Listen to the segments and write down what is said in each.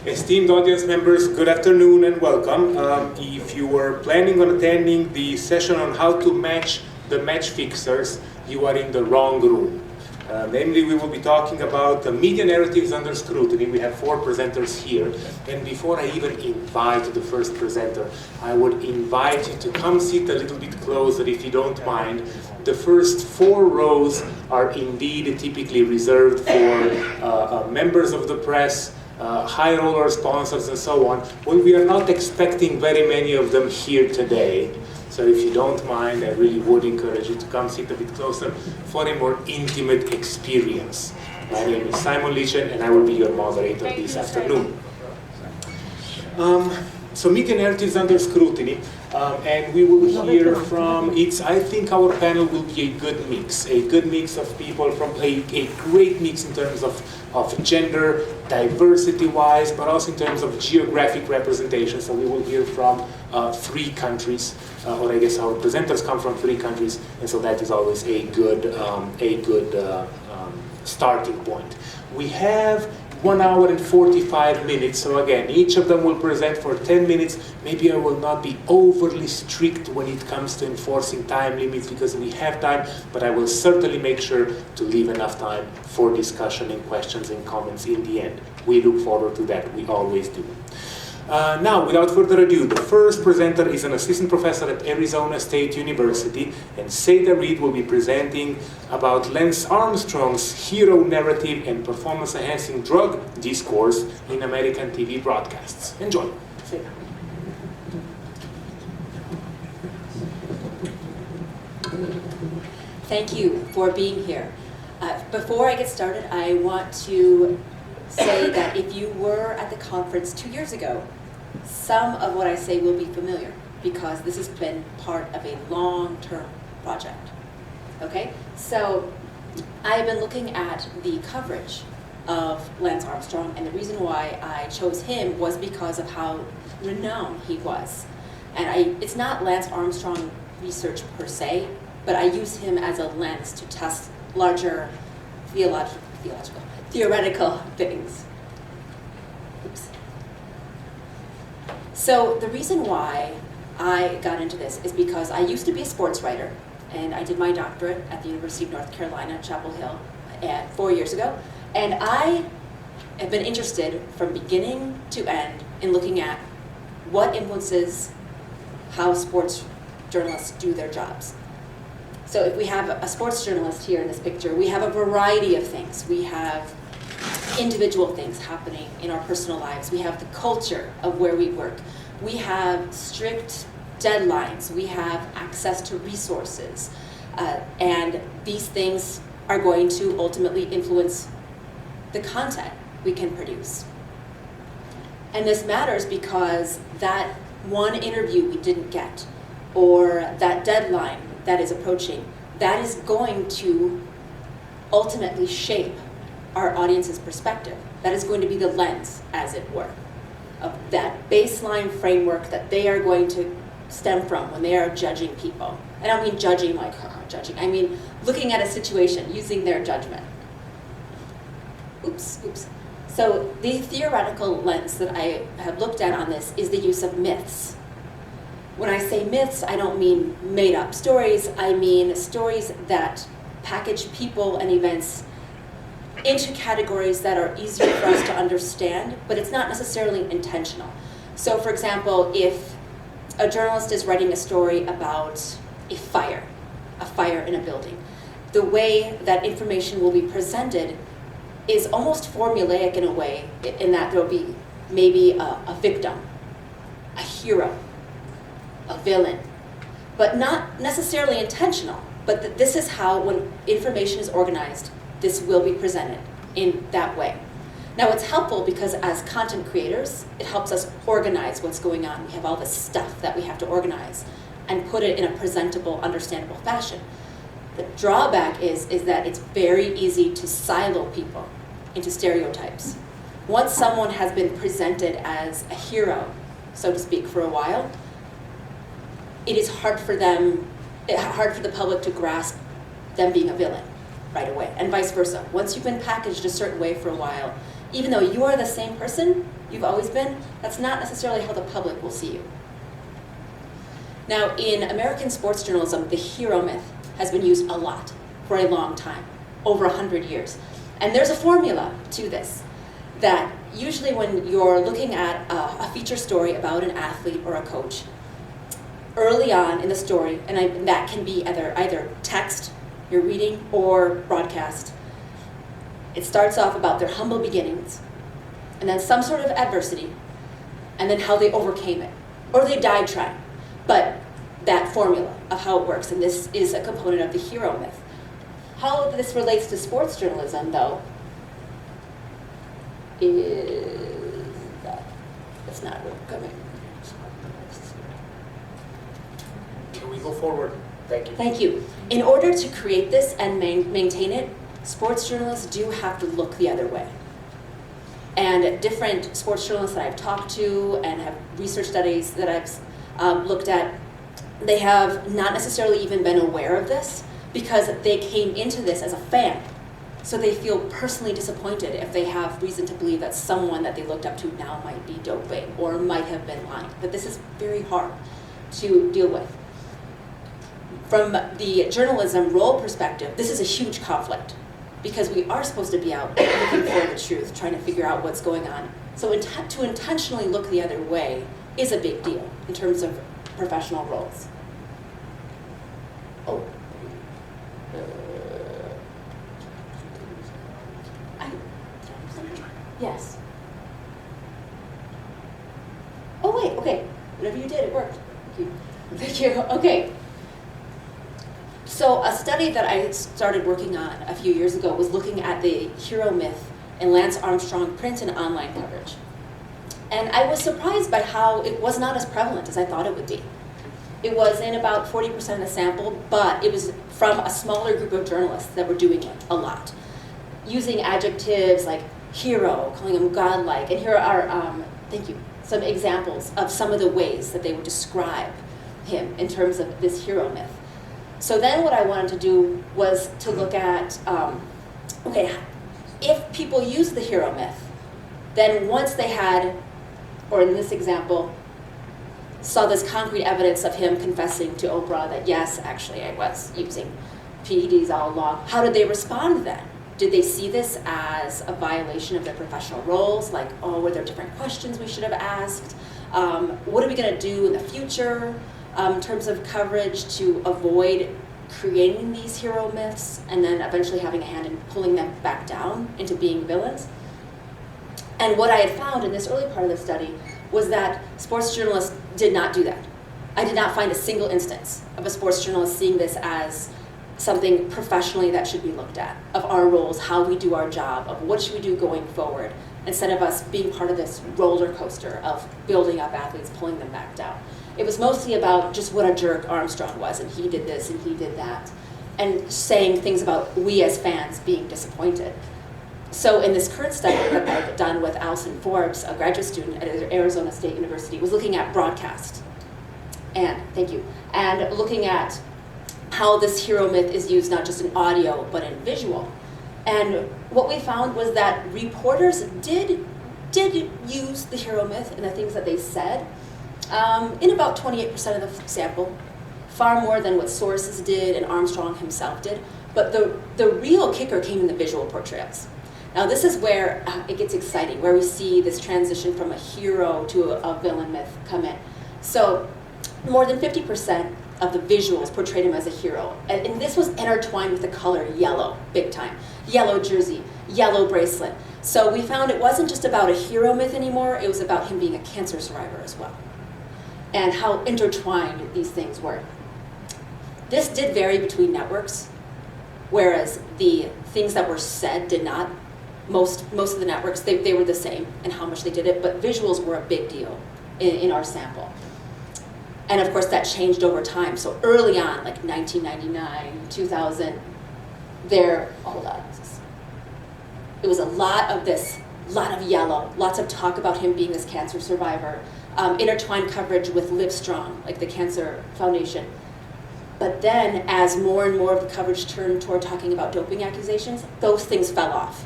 Esteemed audience members, good afternoon and welcome. If you were planning on attending the session on how to match the match fixers, you are in the wrong room. Namely, we will be talking about the media narratives under scrutiny. We have 4 presenters here. And before I even invite the first presenter, I would invite you to come sit a little bit closer if you don't mind. The first 4 rows are indeed typically reserved for members of the press, high roller sponsors and so on. Well, we are not expecting very many of them here today. So if you don't mind, I really would encourage you to come sit a bit closer for a more intimate experience. My name is Simon Licen and I will be your moderator this afternoon. So media narratives under scrutiny, and we will hear from, I think our panel will be a good mix of people from a great mix in terms of gender, diversity-wise, but also in terms of geographic representation. So we will hear from 3 countries, or I guess our presenters come from 3 countries, and so that is always a good starting point. We have 1 hour and 45 minutes, so again, each of them will present for 10 minutes. Maybe I will not be overly strict when it comes to enforcing time limits because we have time, but I will certainly make sure to leave enough time for discussion and questions and comments in the end. We look forward to that, we always do. Now, without further ado, the first presenter is an assistant professor at Arizona State University, and Sada will be presenting about Lance Armstrong's hero narrative and performance-enhancing drug discourse in American TV broadcasts. Enjoy. Sada. Thank you for being here. Before I get started, I want to say that if you were at the conference 2 years ago, some of what I say will be familiar because this has been part of a long-term project. Okay? So I've been looking at the coverage of Lance Armstrong, and the reason why I chose him was because of how renowned he was. And it's not Lance Armstrong research per se, but I use him as a lens to test larger theoretical things. Oops. So the reason why I got into this is because I used to be a sports writer, and I did my doctorate at the University of North Carolina, Chapel Hill, 4 years ago. And I have been interested from beginning to end in looking at what influences how sports journalists do their jobs. So if we have a sports journalist here in this picture, we have a variety of things. We have individual things happening in our personal lives. We have the culture of where we work. We have strict deadlines. We have access to resources. And these things are going to ultimately influence the content we can produce. And this matters because that one interview we didn't get, or that deadline that is approaching, that is going to ultimately shape our audience's perspective. That is going to be the lens, as it were, of that baseline framework that they are going to stem from when they are judging people. I don't mean judging like judging. I mean looking at a situation, using their judgment. Oops. So the theoretical lens that I have looked at on this is the use of myths. When I say myths, I don't mean made-up stories. I mean stories that package people and events into categories that are easier for us to understand, but it's not necessarily intentional. So for example, if a journalist is writing a story about a fire in a building, the way that information will be presented is almost formulaic in a way, in that there will be maybe a victim, a hero, a villain, but not necessarily intentional, but this is how, when information is organized, this will be presented in that way. Now it's helpful because as content creators, it helps us organize what's going on. We have all this stuff that we have to organize and put it in a presentable, understandable fashion. The drawback is that it's very easy to silo people into stereotypes. Once someone has been presented as a hero, so to speak, for a while, it is hard for the public to grasp them being a villain right away, and vice versa. Once you've been packaged a certain way for a while, Even though you are the same person you've always been, that's not necessarily how the public will see you. Now, in American sports journalism, the hero myth has been used a lot for a long time, over 100 years. And there's a formula to this, that usually when you're looking at a feature story about an athlete or a coach, early on in the story, and that can be either text, you're reading, or broadcast, it starts off about their humble beginnings, and then some sort of adversity, and then how they overcame it, or they died trying. But that formula of how it works, and this is a component of the hero myth. How this relates to sports journalism, though, is it's not really coming. Can we go forward? Thank you. Thank you. In order to create this and maintain it, sports journalists do have to look the other way. And different sports journalists that I've talked to and have research studies that I've looked at, they have not necessarily even been aware of this because they came into this as a fan. So they feel personally disappointed if they have reason to believe that someone that they looked up to now might be doping or might have been lying. But this is very hard to deal with. From the journalism role perspective, this is a huge conflict because we are supposed to be out looking for the truth, trying to figure out what's going on. So to intentionally look the other way is a big deal in terms of professional roles. Oh. Yes. Oh wait, okay. Whatever you did, it worked. Thank you. Thank you. Okay. So a study that I started working on a few years ago was looking at the hero myth in Lance Armstrong print and online coverage. And I was surprised by how it was not as prevalent as I thought it would be. It was in about 40% of the sample, but it was from a smaller group of journalists that were doing it a lot, using adjectives like hero, calling him godlike. And here are, thank you, some examples of some of the ways that they would describe him in terms of this hero myth. So then what I wanted to do was to look at, okay, if people use the hero myth, then once they had, or in this example, saw this concrete evidence of him confessing to Oprah that yes, actually I was using PEDs all along, how did they respond then? Did they see this as a violation of their professional roles? Like, oh, were there different questions we should have asked? What are we going to do in the future in terms of coverage to avoid creating these hero myths and then eventually having a hand in pulling them back down into being villains? And what I had found in this early part of the study was that sports journalists did not do that. I did not find a single instance of a sports journalist seeing this as something professionally that should be looked at, of our roles, how we do our job, of what should we do going forward, instead of us being part of this roller coaster of building up athletes, pulling them back down. It was mostly about just what a jerk Armstrong was, and he did this and he did that, and saying things about we as fans being disappointed. So in this current study that I've done with Allison Forbes, a graduate student at Arizona State University, was looking at broadcast, and thank you, and looking at how this hero myth is used not just in audio, but in visual. And what we found was that reporters did use the hero myth and the things that they said in about 28% of the sample, far more than what sources did and Armstrong himself did. But the real kicker came in the visual portrayals. Now this is where it gets exciting, where we see this transition from a hero to a villain myth come in. So more than 50% of the visuals portrayed him as a hero. And this was intertwined with the color yellow, big time. Yellow jersey, yellow bracelet. So we found it wasn't just about a hero myth anymore, it was about him being a cancer survivor as well. And how intertwined these things were. This did vary between networks, whereas the things that were said did not. Most of the networks, they were the same in how much they did it, but visuals were a big deal in our sample. And of course that changed over time. So early on, like 1999, 2000, it was a lot of this, lot of yellow, lots of talk about him being this cancer survivor, intertwined coverage with Live Strong, like the Cancer Foundation. But then as more and more of the coverage turned toward talking about doping accusations, those things fell off.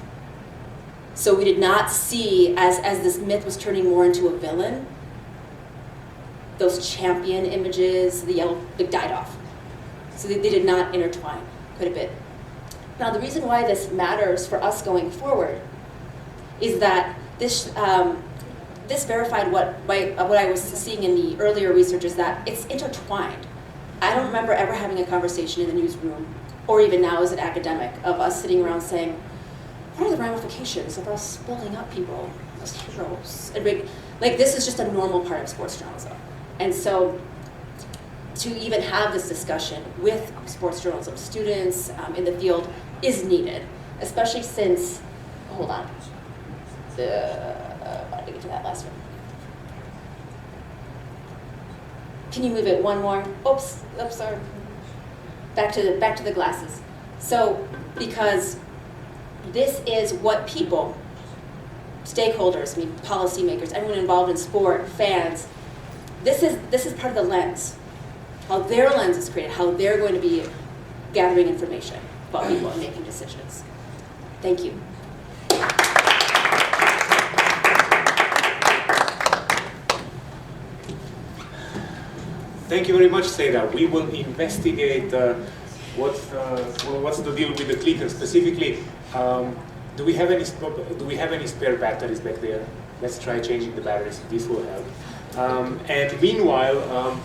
So we did not see, as this myth was turning more into a villain, those champion images, the yellow, it died off. So they did not intertwine quite a bit. Now the reason why this matters for us going forward is that this verified what I was seeing in the earlier research, is that it's intertwined. I don't remember ever having a conversation in the newsroom, or even now as an academic, of us sitting around saying, what are the ramifications of us building up people as heroes? And like, this is just a normal part of sports journalism. And so to even have this discussion with sports journalism students in the field is needed, especially since, hold on, I didn't get to that last one. Can you move it one more? Oops, sorry. Back to the glasses. So, because this is what people, stakeholders, I mean policymakers, everyone involved in sport, fans, this is part of the lens, how their lens is created, how they're going to be gathering information about people and making decisions. Thank you. Thank you very much, Sada. We will investigate what's the deal with the clicker specifically. Do we have any spare batteries back there? Let's try changing the batteries. This will help. And meanwhile,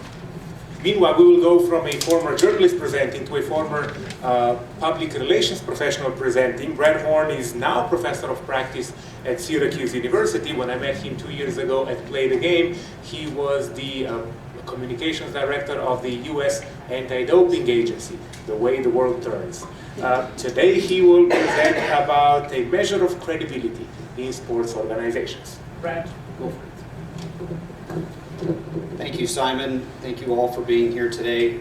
we will go from a former journalist presenting to a former public relations professional presenting. Brad Horn is now professor of practice at Syracuse University. When I met him 2 years ago at Play the Game, he was the communications director of the U.S. Anti-Doping Agency, the way the world turns. Today he will present about a measure of credibility in sports organizations. Brad, go for it. Thank you, Simon. Thank you all for being here today.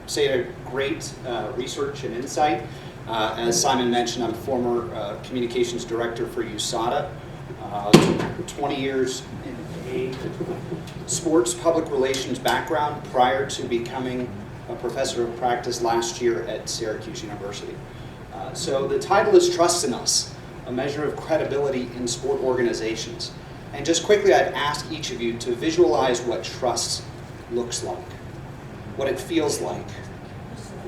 Sada, great research and insight. As Simon mentioned, I'm former communications director for USADA. 20 years in a sports public relations background prior to becoming a professor of practice last year at Syracuse University. So the title is Trust in Us, a measure of credibility in sport organizations. And just quickly, I'd ask each of you to visualize what trust looks like, what it feels like,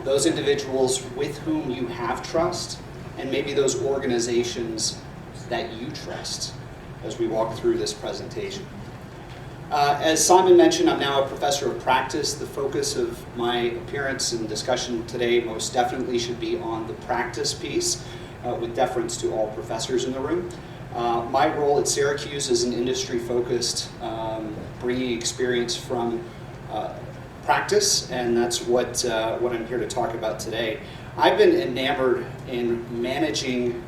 those individuals with whom you have trust, and maybe those organizations that you trust as we walk through this presentation. As Simon mentioned, I'm now a professor of practice. The focus of my appearance and discussion today most definitely should be on the practice piece, with deference to all professors in the room. My role at Syracuse is an industry-focused, bringing experience from practice, and that's what I'm here to talk about today. I've been enamored in managing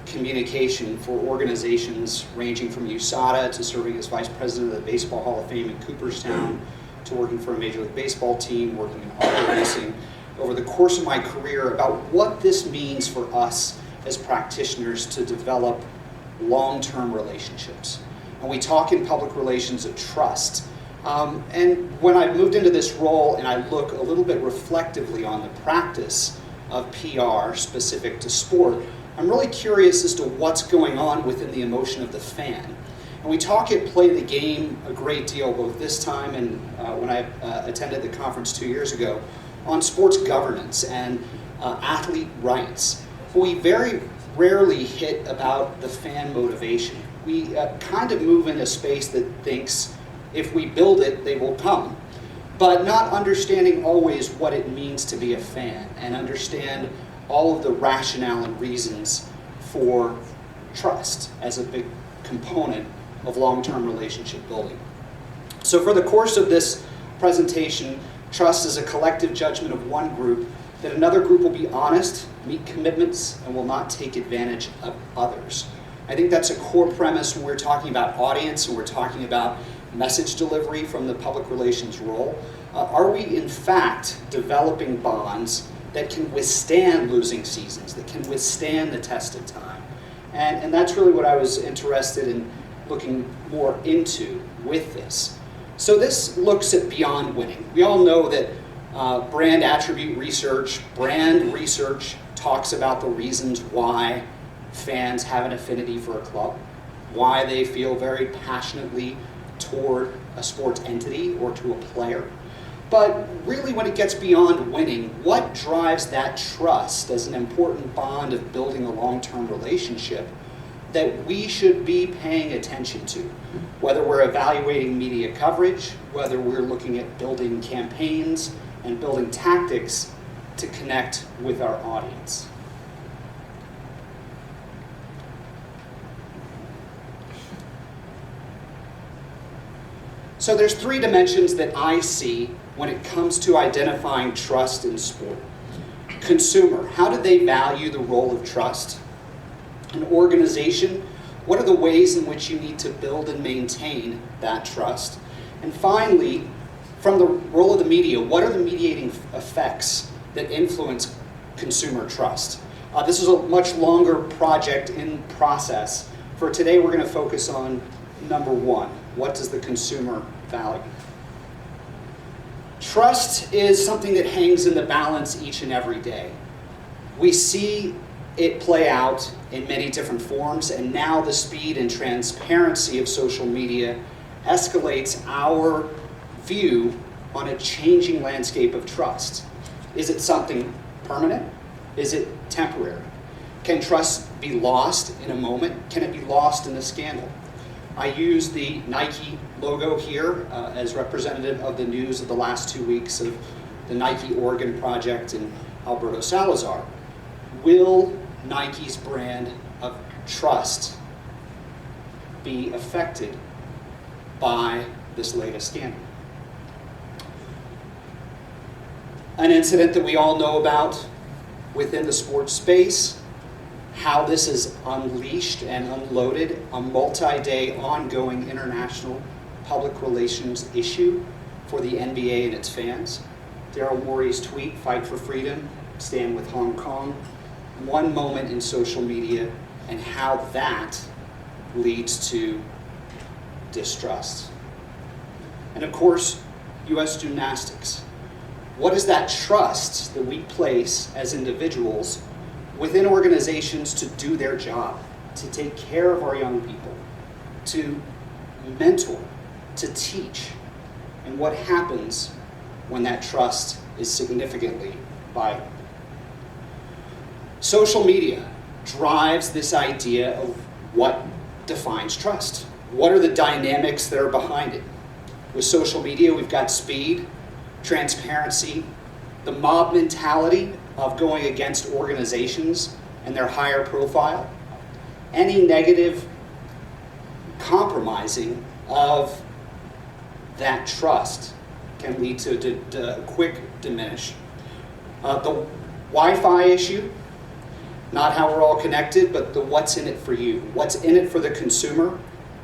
communication for organizations ranging from USADA to serving as vice president of the Baseball Hall of Fame in Cooperstown, to working for a Major League Baseball team, working in auto racing, over the course of my career, about what this means for us as practitioners to develop long-term relationships. And we talk in public relations of trust. And when I moved into this role and I look a little bit reflectively on the practice of PR specific to sport, I'm really curious as to what's going on within the emotion of the fan. And we talk at Play the Game a great deal, both this time and when I attended the conference 2 years ago, on sports governance and athlete rights. We very rarely hit about the fan motivation. We kind of move in a space that thinks if we build it, they will come, but not understanding always what it means to be a fan and understand all of the rationale and reasons for trust as a big component of long-term relationship building. So for the course of this presentation, trust is a collective judgment of one group that another group will be honest, meet commitments, and will not take advantage of others. I think that's a core premise when we're talking about audience and we're talking about message delivery from the public relations role. Are we in fact developing bonds that can withstand losing seasons, that can withstand the test of time? And that's really what I was interested in looking more into with this. So this looks at beyond winning. We all know that brand attribute research, brand research talks about the reasons why fans have an affinity for a club, why they feel very passionately toward a sports entity or to a player. But really, when it gets beyond winning, what drives that trust as an important bond of building a long-term relationship that we should be paying attention to? Whether we're evaluating media coverage, whether we're looking at building campaigns and building tactics to connect with our audience. So there's 3 dimensions that I see when it comes to identifying trust in sport. Consumer, how do they value the role of trust? An organization, what are the ways in which you need to build and maintain that trust? And finally, from the role of the media, what are the mediating effects that influence consumer trust? This is a much longer project in process. For today, we're going to focus on number 1. What does the consumer value? Trust is something that hangs in the balance each and every day. We see it play out in many different forms, and now the speed and transparency of social media escalates our view on a changing landscape of trust. Is it something permanent? Is it temporary? Can trust be lost in a moment? Can it be lost in a scandal? I use the Nike logo here as representative of the news of the last 2 weeks of the Nike Oregon project and Alberto Salazar. Will Nike's brand of trust be affected by this latest scandal? An incident that we all know about within the sports space, how this has unleashed and unloaded a multi-day ongoing international public relations issue for the NBA and its fans. Daryl Morey's tweet, "Fight for freedom, stand with Hong Kong." One moment in social media and how that leads to distrust. And of course, U.S. gymnastics. What is that trust that we place as individuals within organizations to do their job, to take care of our young people, to mentor, to teach, and what happens when that trust is significantly violated? Social media drives this idea of what defines trust. What are the dynamics that are behind it? With social media, we've got speed, transparency, the mob mentality of going against organizations and their higher profile, any negative compromising of that trust can lead to a quick diminish. The Wi-Fi issue, not how we're all connected, but the what's in it for you. What's in it for the consumer,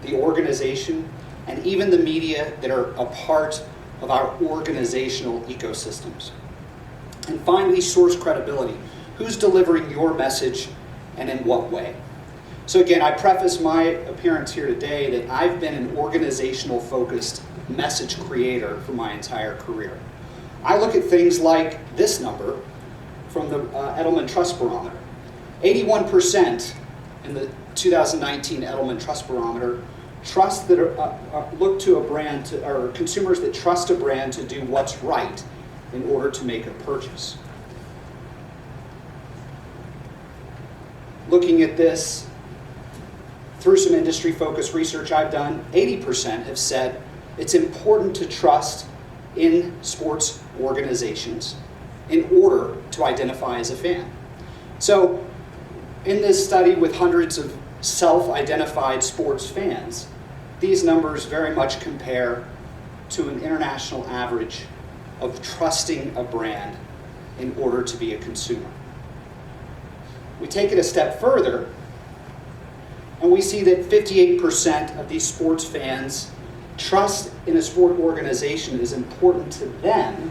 the organization, and even the media that are a part of our organizational ecosystems. And finally, source credibility. Who's delivering your message and in what way? So again, I preface my appearance here today that I've been an organizational focused message creator for my entire career. I look at things like this number from the Edelman Trust Barometer. 81% in the 2019 Edelman Trust Barometer trust that look to a brand to, or consumers that trust a brand to do what's right in order to make a purchase. Looking at this through some industry focused research I've done, 80% have said it's important to trust in sports organizations in order to identify as a fan. So in this study with hundreds of self-identified sports fans, these numbers very much compare to an international average of trusting a brand in order to be a consumer. We take it a step further, and we see that 58% of these sports fans trust in a sport organization is important to them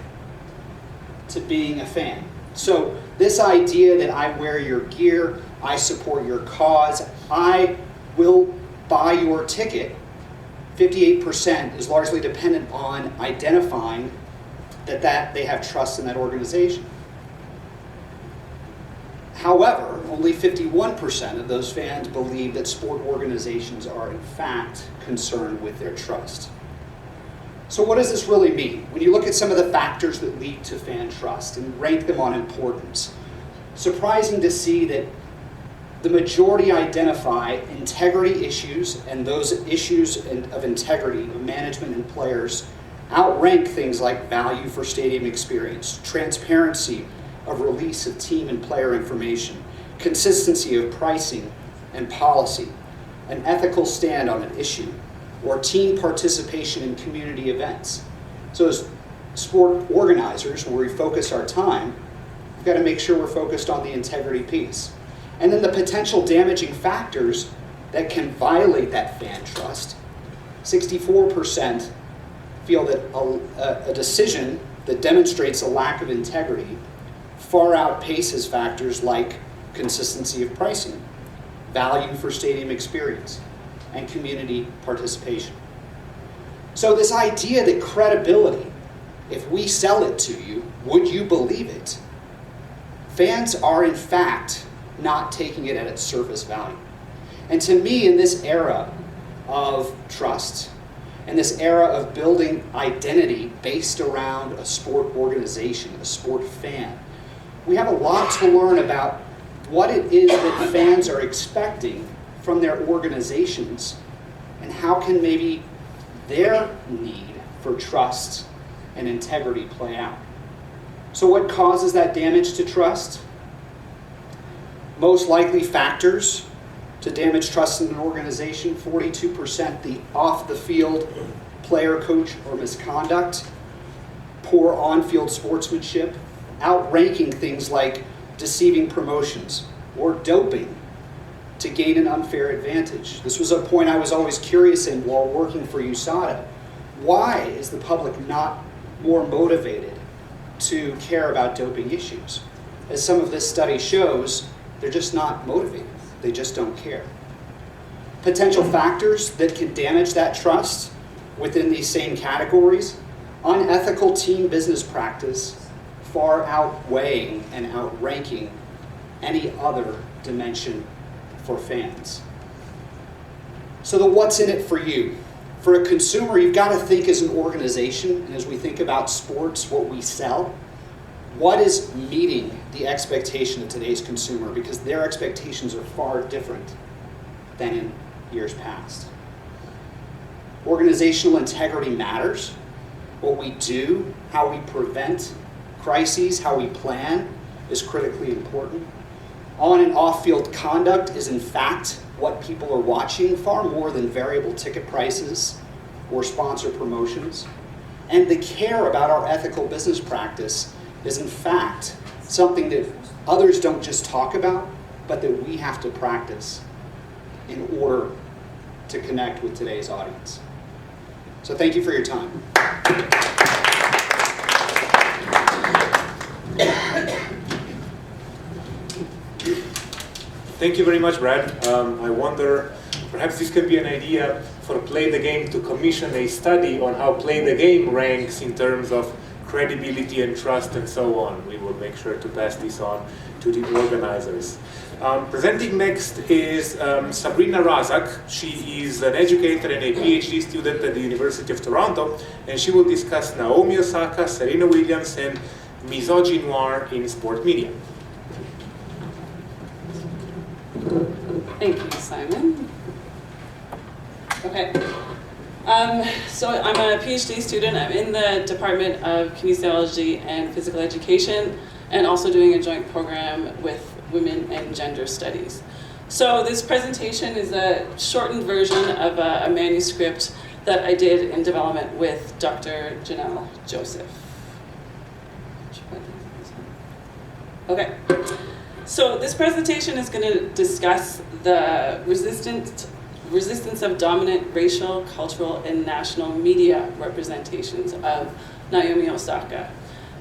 to being a fan. So this idea that I wear your gear, I support your cause, I will buy your ticket, 58% is largely dependent on identifying that they have trust in that organization. However, only 51% of those fans believe that sport organizations are in fact concerned with their trust. So what does this really mean? When you look at some of the factors that lead to fan trust and rank them on importance, surprising to see that the majority identify integrity issues, and those issues of integrity of management and players outrank things like value for stadium experience, transparency of release of team and player information, consistency of pricing and policy, an ethical stand on an issue, or team participation in community events. So as sport organizers, where we focus our time, we've got to make sure we're focused on the integrity piece. And then the potential damaging factors that can violate that fan trust. 64% feel that a decision that demonstrates a lack of integrity far outpaces factors like consistency of pricing, value for stadium experience, and community participation. So this idea that credibility, if we sell it to you, would you believe it? Fans are in fact not taking it at its surface value. And to me, in this era of trust, in this era of building identity based around a sport organization, a sport fan, we have a lot to learn about what it is that fans are expecting from their organizations, and how can maybe their need for trust and integrity play out. So what causes that damage to trust? Most likely factors to damage trust in an organization: 42% the off-the-field player, coach, or misconduct, poor on-field sportsmanship, outranking things like deceiving promotions or doping to gain an unfair advantage. This was a point I was always curious in while working for USADA. Why is the public not more motivated to care about doping issues? As some of this study shows, they're just not motivated. They just don't care. Potential factors that can damage that trust within these same categories: unethical team business practice far outweighing and outranking any other dimension for fans. So the what's in it for you? For a consumer, you've got to think as an organization, and as we think about sports, what we sell, what is meeting the expectation of today's consumer, because their expectations are far different than in years past. Organizational integrity matters. What we do, how we prevent crises, how we plan is critically important. On and off-field conduct is in fact what people are watching far more than variable ticket prices or sponsor promotions. And the care about our ethical business practice is in fact something that others don't just talk about, but that we have to practice in order to connect with today's audience. So thank you for your time. Thank you very much, Brad. I wonder, perhaps this can be an idea for Play the Game to commission a study on how Play the Game ranks in terms of credibility and trust and so on. We will make sure to pass this on to the organizers. Presenting next is Sabrina Rosa. She is an educator and a PhD student at the University of Toronto, and she will discuss Naomi Osaka, Serena Williams, and misogynoir in sport media. Thank you, Simon. Okay. So I'm a PhD student. I'm in the Department of Kinesiology and Physical Education, and also doing a joint program with Women and Gender Studies. So this presentation is a shortened version of a manuscript that I did in development with Dr. Janelle Joseph. Okay. So this presentation is going to discuss the resistance of dominant racial, cultural, and national media representations of Naomi Osaka.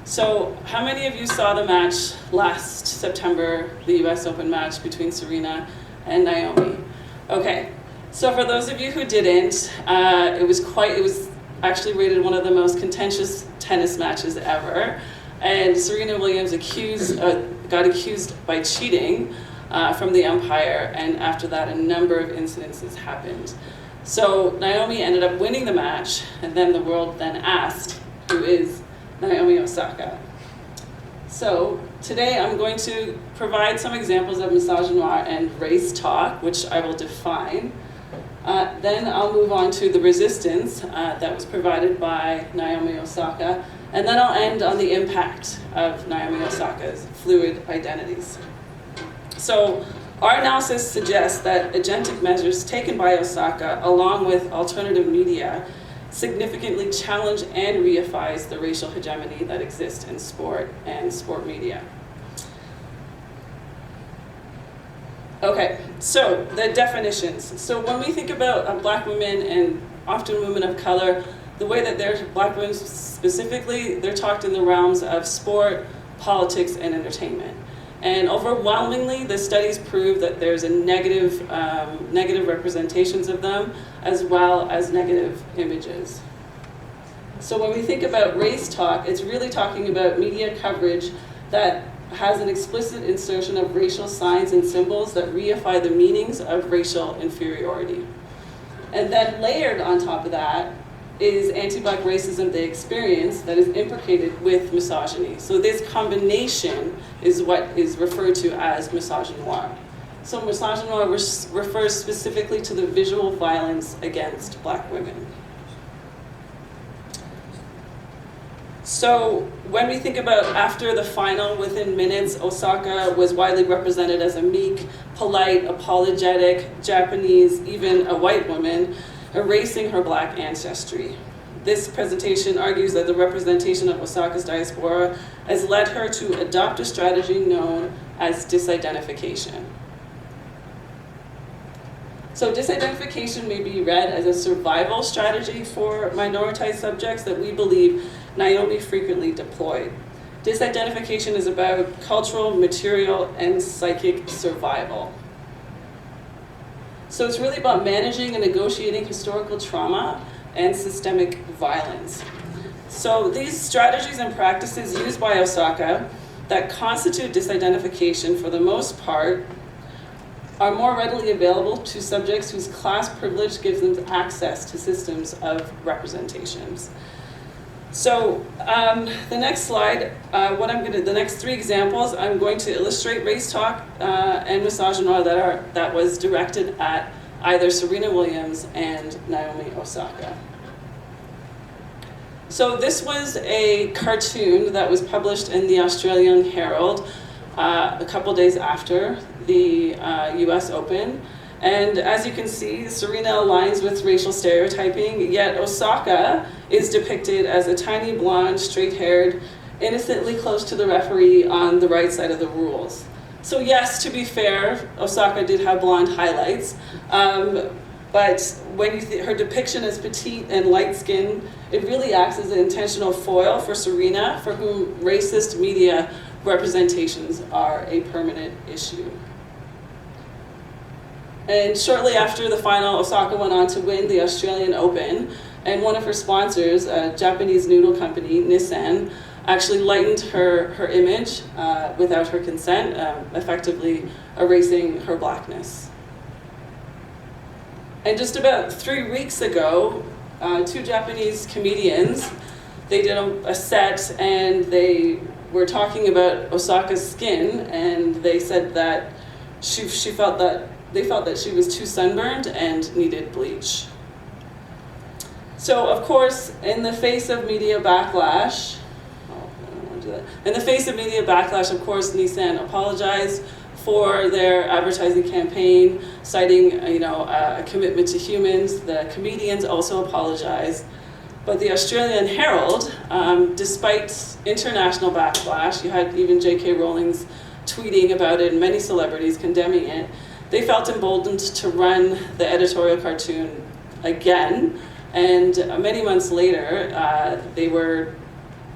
So how many of you saw the match last September, the US Open match between Serena and Naomi? Okay, so for those of you who didn't, it was actually rated one of the most contentious tennis matches ever. And Serena Williams accused got accused by cheating from the umpire, and after that a number of incidences happened. So Naomi ended up winning the match, and then the world then asked, who is Naomi Osaka? So today I'm going to provide some examples of misogynoir and race talk, which I will define. Then I'll move on to the resistance that was provided by Naomi Osaka, and then I'll end on the impact of Naomi Osaka's fluid identities. So our analysis suggests that agentic measures taken by Osaka, along with alternative media, significantly challenge and reifies the racial hegemony that exists in sport and sport media. Okay, so the definitions. So when we think about black women, and often women of color, the way that they're, black women specifically, they're talked in the realms of sport, politics, and entertainment. And overwhelmingly, the studies prove that there's a negative representations of them, as well as negative images. So when we think about race talk, it's really talking about media coverage that has an explicit insertion of racial signs and symbols that reify the meanings of racial inferiority. And then layered on top of that is anti-black racism they experience that is implicated with misogyny. So this combination is what is referred to as misogynoir. So misogynoir refers specifically to the visual violence against black women. So when we think about after the final, within minutes, Osaka was widely represented as a meek, polite, apologetic, Japanese, even a white woman, erasing her black ancestry. This presentation argues that the representation of Osaka's diaspora has led her to adopt a strategy known as disidentification. So disidentification may be read as a survival strategy for minoritized subjects that we believe Naomi frequently deployed. Disidentification is about cultural, material, and psychic survival. So it's really about managing and negotiating historical trauma and systemic violence. So these strategies and practices used by Osaka that constitute disidentification, for the most part, are more readily available to subjects whose class privilege gives them access to systems of representations. So the next slide, the next three examples, I'm going to illustrate race talk and misogynoir that was directed at either Serena Williams and Naomi Osaka. So this was a cartoon that was published in the Australian Herald a couple days after the US Open. And as you can see, Serena aligns with racial stereotyping, yet Osaka is depicted as a tiny blonde, straight-haired, innocently close to the referee on the right side of the rules. So yes, to be fair, Osaka did have blonde highlights, but when her depiction as petite and light-skinned, it really acts as an intentional foil for Serena, for whom racist media representations are a permanent issue. And shortly after the final, Osaka went on to win the Australian Open, and one of her sponsors, a Japanese noodle company, Licen, actually lightened her image without her consent, effectively erasing her blackness. And just about 3 weeks ago, two Japanese comedians, they did a set, and they were talking about Osaka's skin, and they said that they felt that she was too sunburned and needed bleach. So of course, in the face of media backlash, of course, Licen apologized for their advertising campaign, citing a commitment to humans. The comedians also apologized. But the Australian Herald, despite international backlash, you had even J.K. Rowling's tweeting about it and many celebrities condemning it, they felt emboldened to run the editorial cartoon again, and many months later,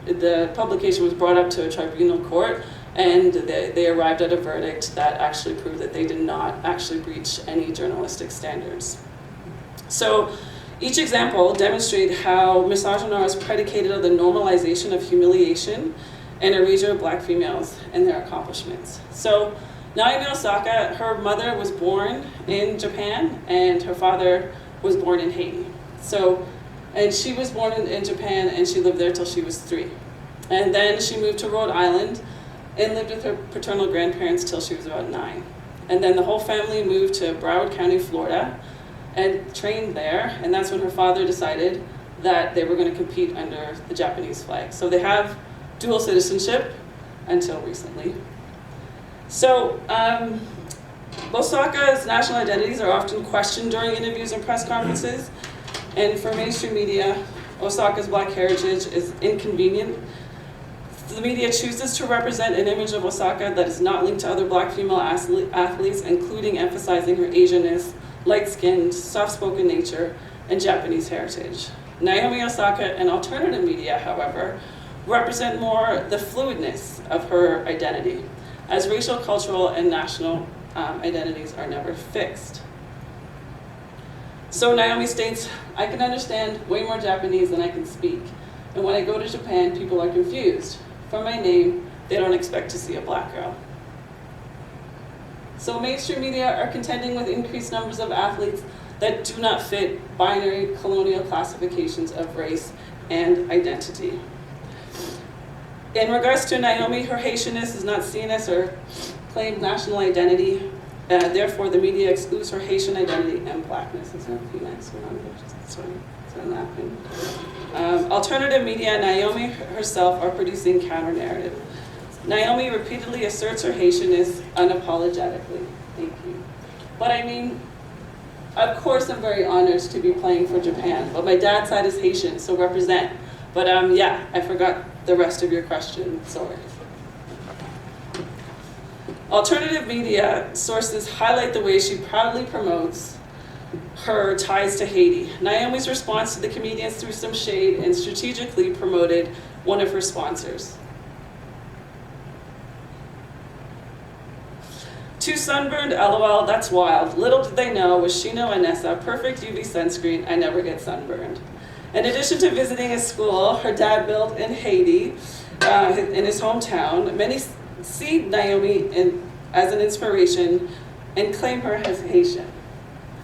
the publication was brought up to a tribunal court, and they arrived at a verdict that actually proved that they did not actually breach any journalistic standards. So each example demonstrated how misogynoir is predicated on the normalization of humiliation and erasure of black females and their accomplishments. So Naomi Osaka, her mother was born in Japan and her father was born in Haiti. And she was born in Japan and she lived there till she was 3. And then she moved to Rhode Island and lived with her paternal grandparents till she was about 9. And then the whole family moved to Broward County, Florida, and trained there. And that's when her father decided that they were going to compete under the Japanese flag. So they have dual citizenship until recently. So Osaka's national identities are often questioned during interviews and press conferences. And for mainstream media, Osaka's black heritage is inconvenient. The media chooses to represent an image of Osaka that is not linked to other black female athletes, including emphasizing her Asianness, light-skinned, soft-spoken nature, and Japanese heritage. Naomi Osaka and alternative media, however, represent more the fluidness of her identity, as racial, cultural, and national identities are never fixed. So Naomi states, I can understand way more Japanese than I can speak. And when I go to Japan, people are confused. For my name, they don't expect to see a black girl. So mainstream media are contending with increased numbers of athletes that do not fit binary colonial classifications of race and identity. In regards to Naomi, her Haitianness is not seen as her claimed national identity. Therefore, the media excludes her Haitian identity and blackness. Is there a few next one? Alternative media, Naomi herself are producing counter-narrative. Naomi repeatedly asserts her Haitianness unapologetically. Thank you. But I mean, of course I'm very honored to be playing for Japan, but my dad's side is Haitian, so represent. But yeah, I forgot the rest of your question, sorry. Alternative media sources highlight the way she proudly promotes her ties to Haiti. Naomi's response to the comedians threw some shade and strategically promoted one of her sponsors. Too sunburned, LOL, that's wild. Little did they know, with Shino Anessa, perfect UV sunscreen, I never get sunburned. In addition to visiting a school her dad built in Haiti, in his hometown, many see Naomi as an inspiration and claim her as Haitian.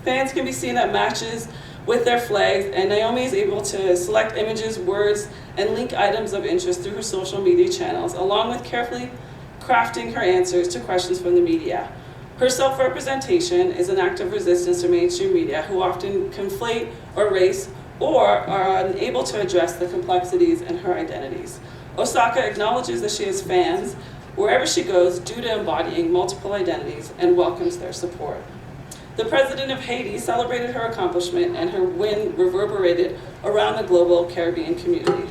Fans can be seen at matches with their flags, and Naomi is able to select images, words, and link items of interest through her social media channels, along with carefully crafting her answers to questions from the media. Her self-representation is an act of resistance to mainstream media, who often conflate or erase or are unable to address the complexities in her identities. Osaka acknowledges that she has fans wherever she goes due to embodying multiple identities and welcomes their support. The president of Haiti celebrated her accomplishment, and her win reverberated around the global Caribbean community.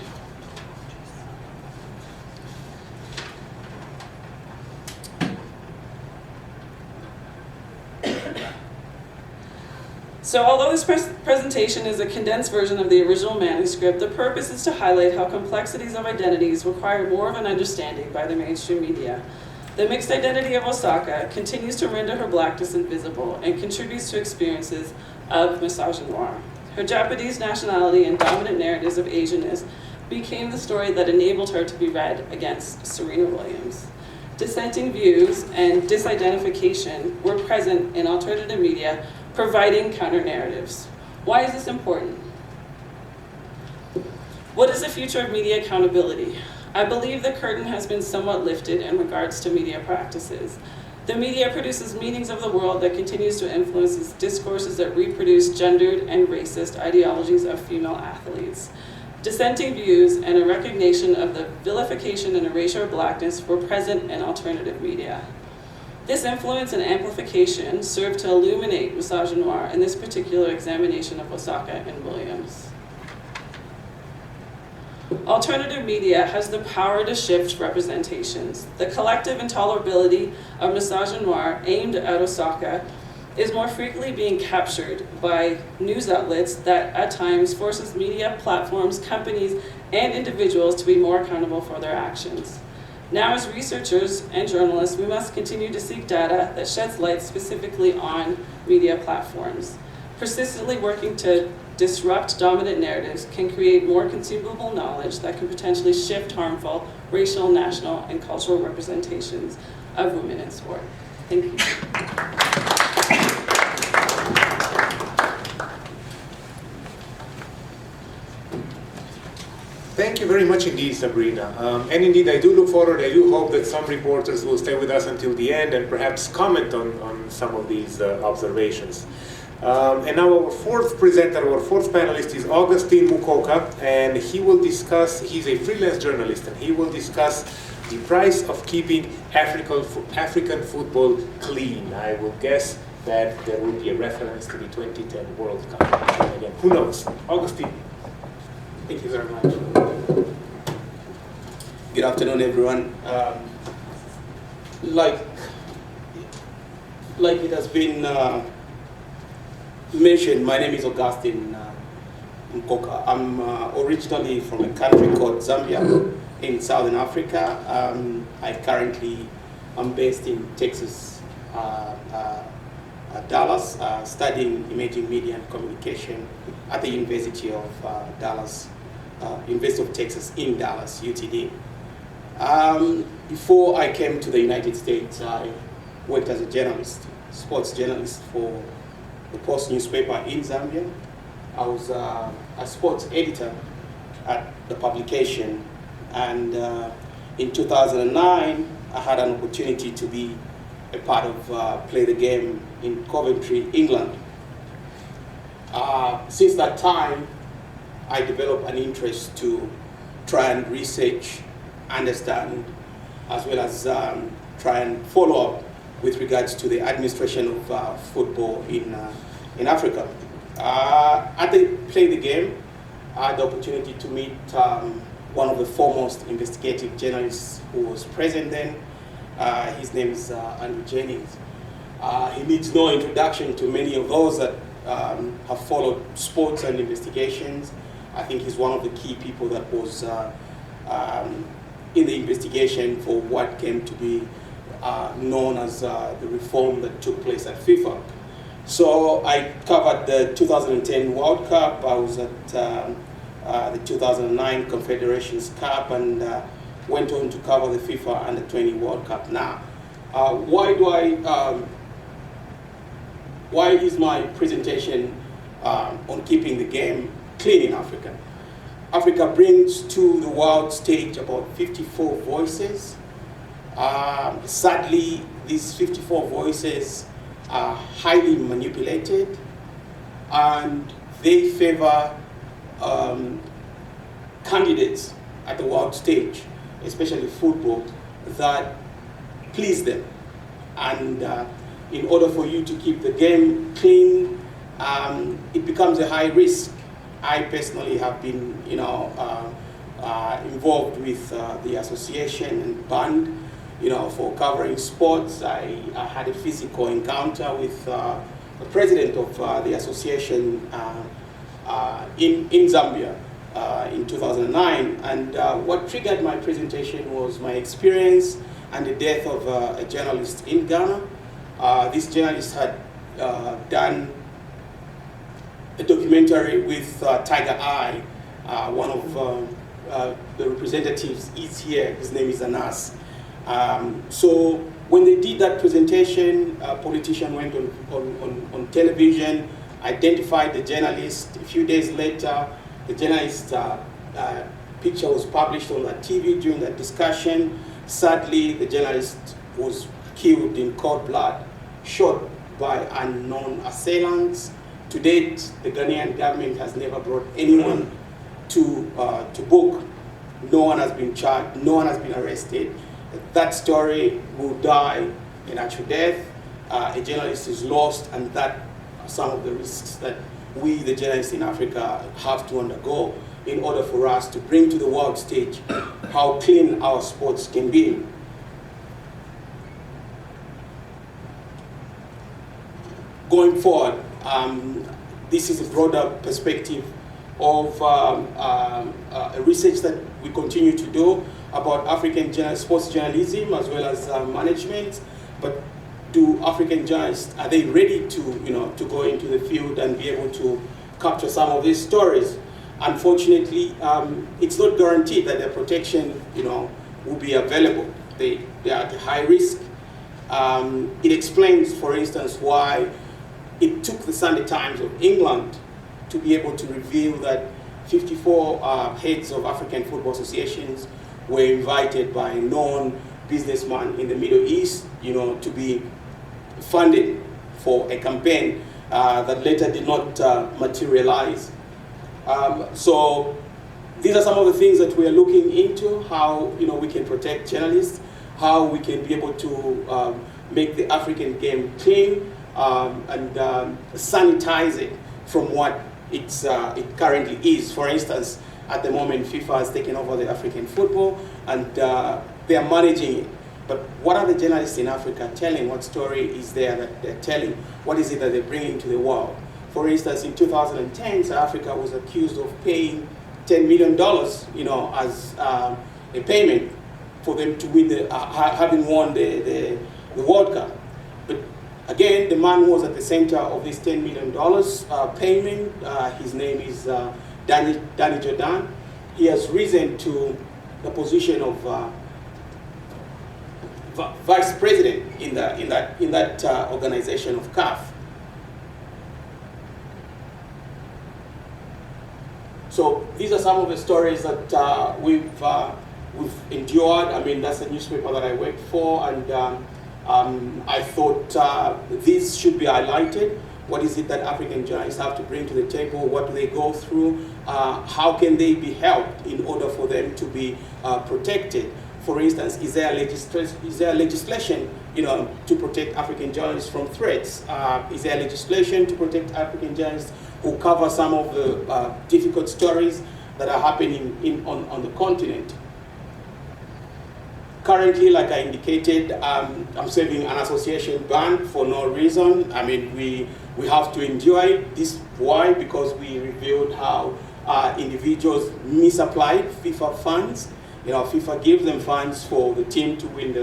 So although this presentation is a condensed version of the original manuscript, the purpose is to highlight how complexities of identities require more of an understanding by the mainstream media. The mixed identity of Osaka continues to render her blackness invisible and contributes to experiences of misogynoir. Her Japanese nationality and dominant narratives of Asianness became the story that enabled her to be read against Serena Williams. Dissenting views and disidentification were present in alternative media, providing counter-narratives. Why is this important? What is the future of media accountability? I believe the curtain has been somewhat lifted in regards to media practices. The media produces meanings of the world that continues to influence discourses that reproduce gendered and racist ideologies of female athletes. Dissenting views and a recognition of the vilification and erasure of blackness were present in alternative media. This influence and amplification served to illuminate misogynoir in this particular examination of Osaka and Williams. Alternative media has the power to shift representations. The collective intolerability of misogynoir aimed at Osaka is more frequently being captured by news outlets that at times forces media platforms, companies, and individuals to be more accountable for their actions. Now, as researchers and journalists, we must continue to seek data that sheds light specifically on media platforms, persistently working to disrupt dominant narratives, can create more consumable knowledge that can potentially shift harmful racial, national, and cultural representations of women in sport. Thank you. Thank you very much indeed, Sabrina. And indeed, I do look forward, I do hope that some reporters will stay with us until the end and perhaps comment on some of these observations. And now our fourth presenter, our fourth panelist is Augustine Mukoka, and he will discuss, he's a freelance journalist, and he will discuss the price of keeping African football clean. I will guess that there will be a reference to the 2010 World Cup. Again, who knows? Augustine. Thank you very much. Good afternoon, everyone. Like it has been mentioned, my name is Augustine Mukoka. I'm originally from a country called Zambia in Southern Africa. I currently am based in Texas, Dallas, studying imaging, media, and communication at the University of Dallas. University of Texas in Dallas, UTD. Before I came to the United States, I worked as a journalist, sports journalist for the Post newspaper in Zambia. I was a sports editor at the publication, and in 2009, I had an opportunity to be a part of Play the Game in Coventry, England. Since that time, I developed an interest to try and research, understand, as well as try and follow up with regards to the administration of football in Africa. At the Play the Game, I had the opportunity to meet one of the foremost investigative journalists who was present then. His name is Jennings. He needs no introduction to many of those that have followed sports and investigations. I think he's one of the key people that was in the investigation for what came to be known as the reform that took place at FIFA. So I covered the 2010 World Cup. I was at the 2009 Confederations Cup, and went on to cover the FIFA Under-20 World Cup. Now, why is my presentation on keeping the game clean in Africa? Africa brings to the world stage about 54 voices. Sadly, these 54 voices are highly manipulated, and they favor candidates at the world stage, especially football, that please them. And in order for you to keep the game clean, it becomes a high risk. I personally have been, involved with the association and band, for covering sports. I had a physical encounter with the president of the association in Zambia in 2009. And what triggered my presentation was my experience and the death of a journalist in Ghana. This journalist had done a documentary with Tiger Eye. One of the representatives is here. His name is Anas. So when they did that presentation, a politician went on television, identified the journalist. A few days later, the journalist's picture was published on that TV during that discussion. Sadly, the journalist was killed in cold blood, shot by unknown assailants. To date, the Ghanaian government has never brought anyone to book. No one has been charged, no one has been arrested. That story will die a natural death. A journalist is lost, and that are some of the risks that we, the journalists in Africa, have to undergo in order for us to bring to the world stage how clean our sports can be. Going forward, this is a broader perspective of a research that we continue to do about African sports journalism as well as management. But do African journalists, are they ready to, to go into the field and be able to capture some of these stories. Unfortunately, it's not guaranteed that their protection, will be available. They are at high risk. It explains, for instance, why it took the Sunday Times of England to be able to reveal that 54 heads of African football associations were invited by a known businessman in the Middle East, to be funded for a campaign that later did not materialize. So these are some of the things that we are looking into, how we can protect journalists, how we can be able to make the African game clean and sanitize it from what it currently is. For instance, at the moment, FIFA has taken over the African football and they are managing it. But what are the journalists in Africa telling? What story is there that they're telling? What is it that they're bringing to the world? For instance, in 2010, South Africa was accused of paying $10 million, as a payment for them to win having won the World Cup. But again, the man who was at the center of this $10 million payment, his name is Danny Jordan. He has risen to the position of vice president in that organization of CAF. So these are some of the stories that we've endured. I mean, that's the newspaper that I work for, and I thought these should be highlighted. What is it that African journalists have to bring to the table? What do they go through? How can they be helped in order for them to be protected? For instance, is there legislation, to protect African journalists from threats? Is there legislation to protect African journalists who cover some of the difficult stories that are happening on the continent? Currently, like I indicated, I'm serving an association ban for no reason. I mean, we have to endure it. This why? Because we revealed how individuals misapplied FIFA funds. FIFA gives them funds for the team to win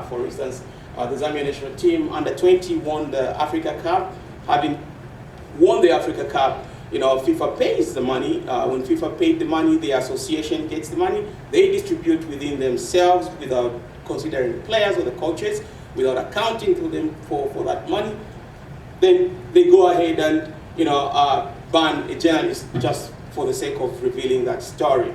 for instance, the Zambia national team under 20 won the Africa Cup. Having won the Africa Cup, FIFA pays the money. When FIFA paid the money, the association gets the money. They distribute within themselves without considering the players or the coaches, without accounting to them for that money. Then they go ahead and ban a journalist just for the sake of revealing that story.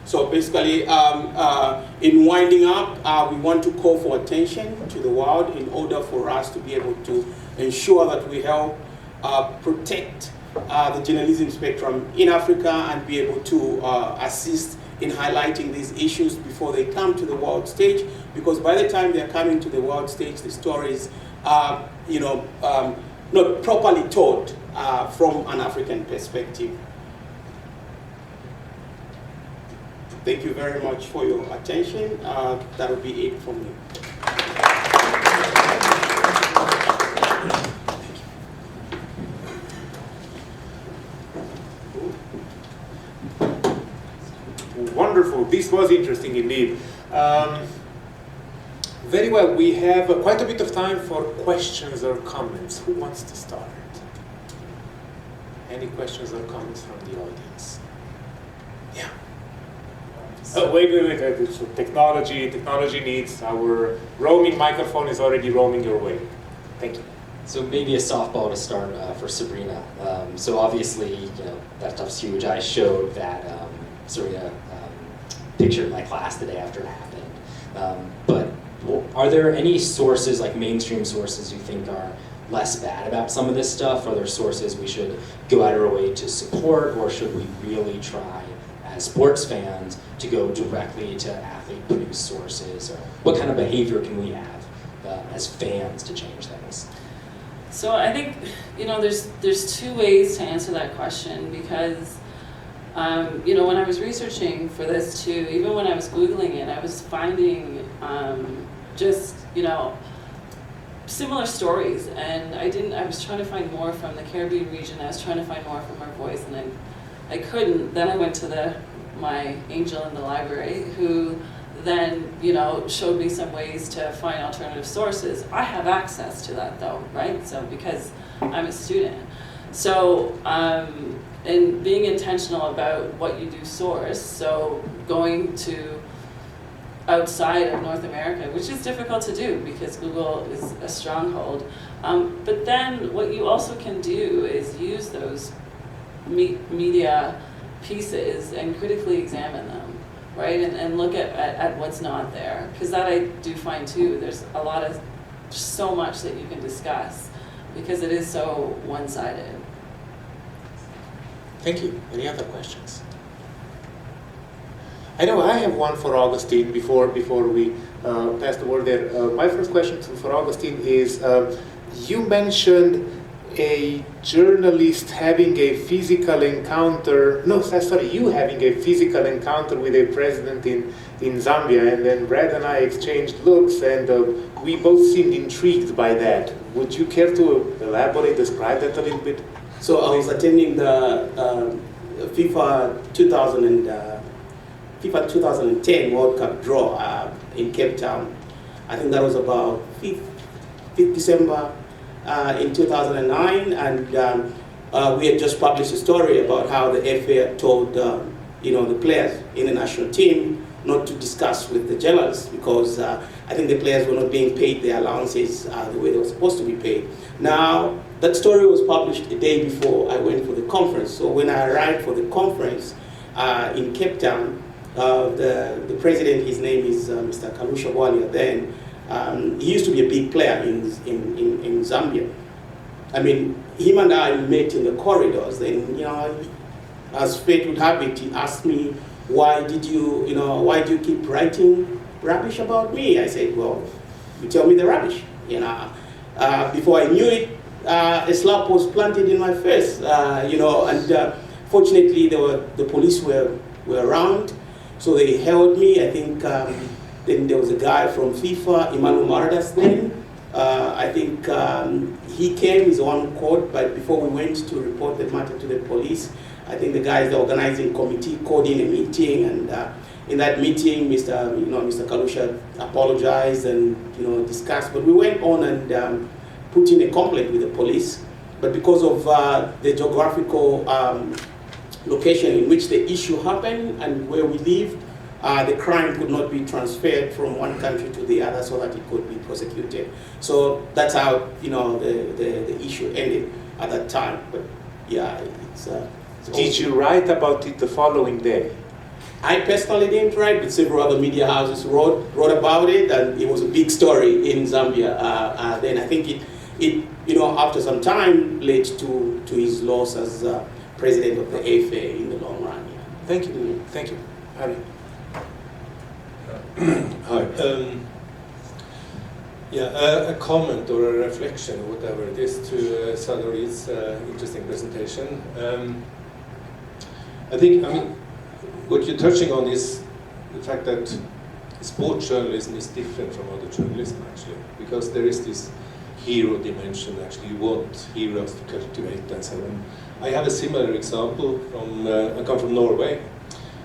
So basically, in winding up, we want to call for attention to the world in order for us to be able to ensure that we help protect the journalism spectrum in Africa and be able to assist in highlighting these issues before they come to the world stage. Because by the time they're coming to the world stage, the stories are, not properly told from an African perspective. Thank you very much for your attention. That will be it from me. Wonderful. This was interesting indeed. Very well. We have quite a bit of time for questions or comments. Who wants to start? Any questions or comments from the audience? Yeah. Oh, wait. So technology needs our roaming microphone is already roaming your way. Thank you. So maybe a softball to start for Sabrina. So obviously, that stuff's huge. I showed that Sabrina picture in my class the day after it happened. But are there any sources, like mainstream sources, you think are less bad about some of this stuff? Are there sources we should go out of our way to support, or should we really try as sports fans to go directly to athlete-produced sources? Or what kind of behavior can we have as fans to change things? So I think, there's two ways to answer that question, because when I was researching for this too, even when I was Googling it, I was finding similar stories, and I was trying to find more from the Caribbean region. I was trying to find more from Our Voice, and I couldn't. Then I went to my angel in the library, who then, showed me some ways to find alternative sources. I have access to that though, right? So because I'm a student. So, and being intentional about what you do source, so going to outside of North America, which is difficult to do because Google is a stronghold. But then what you also can do is use those media pieces and critically examine them, right? And look at what's not there. Because that I do find too, there's so much that you can discuss because it is so one-sided. Thank you. Any other questions? I know I have one for Augustine before we pass the word there. My first question for Augustine is, you mentioned a journalist having a physical encounter, you having a physical encounter with a president in Zambia, and then Brad and I exchanged looks, and we both seemed intrigued by that. Would you care to elaborate, describe that a little bit? So I was attending the FIFA 2010 World Cup draw in Cape Town. I think that was about 5th December in 2009, and we had just published a story about how the FA had told the players in the national team not to discuss with the journalists because I think the players were not being paid their allowances the way they were supposed to be paid. Now, that story was published a day before I went for the conference. So when I arrived for the conference in Cape Town, the president, his name is Mr. Kalusha Bwalia then, he used to be a big player in Zambia. I mean, him and I met in the corridors. Then, as fate would have it, he asked me, why do you keep writing rubbish about me? I said, well, you tell me the rubbish. Before I knew it, a slap was planted in my face. And fortunately, the police were around, so they held me. I think then there was a guy from FIFA, Emmanuel Maradas then. I think he came, he's the one who called, but before we went to report the matter to the police, I think the guys, the organizing committee, called in a meeting, and in that meeting, Mr. Kalusha apologized and discussed. But we went on and put in a complaint with the police. But because of the geographical location in which the issue happened and where we lived, the crime could not be transferred from one country to the other so that it could be prosecuted. So that's how the issue ended at that time. But yeah, it's. Did you write about it the following day? I personally didn't write, but several other media houses wrote about it, and it was a big story in Zambia. Then I think it after some time led to his loss as president of the FA in the long run. Yeah. Thank you. Thank you. Harry. Hi. A comment or a reflection, whatever it is, to Sadori's interesting presentation. I think, what you're touching on is the fact that sports journalism is different from other journalism, actually, because there is this hero dimension. Actually, you want heroes to cultivate and so on. I have a similar example I come from Norway.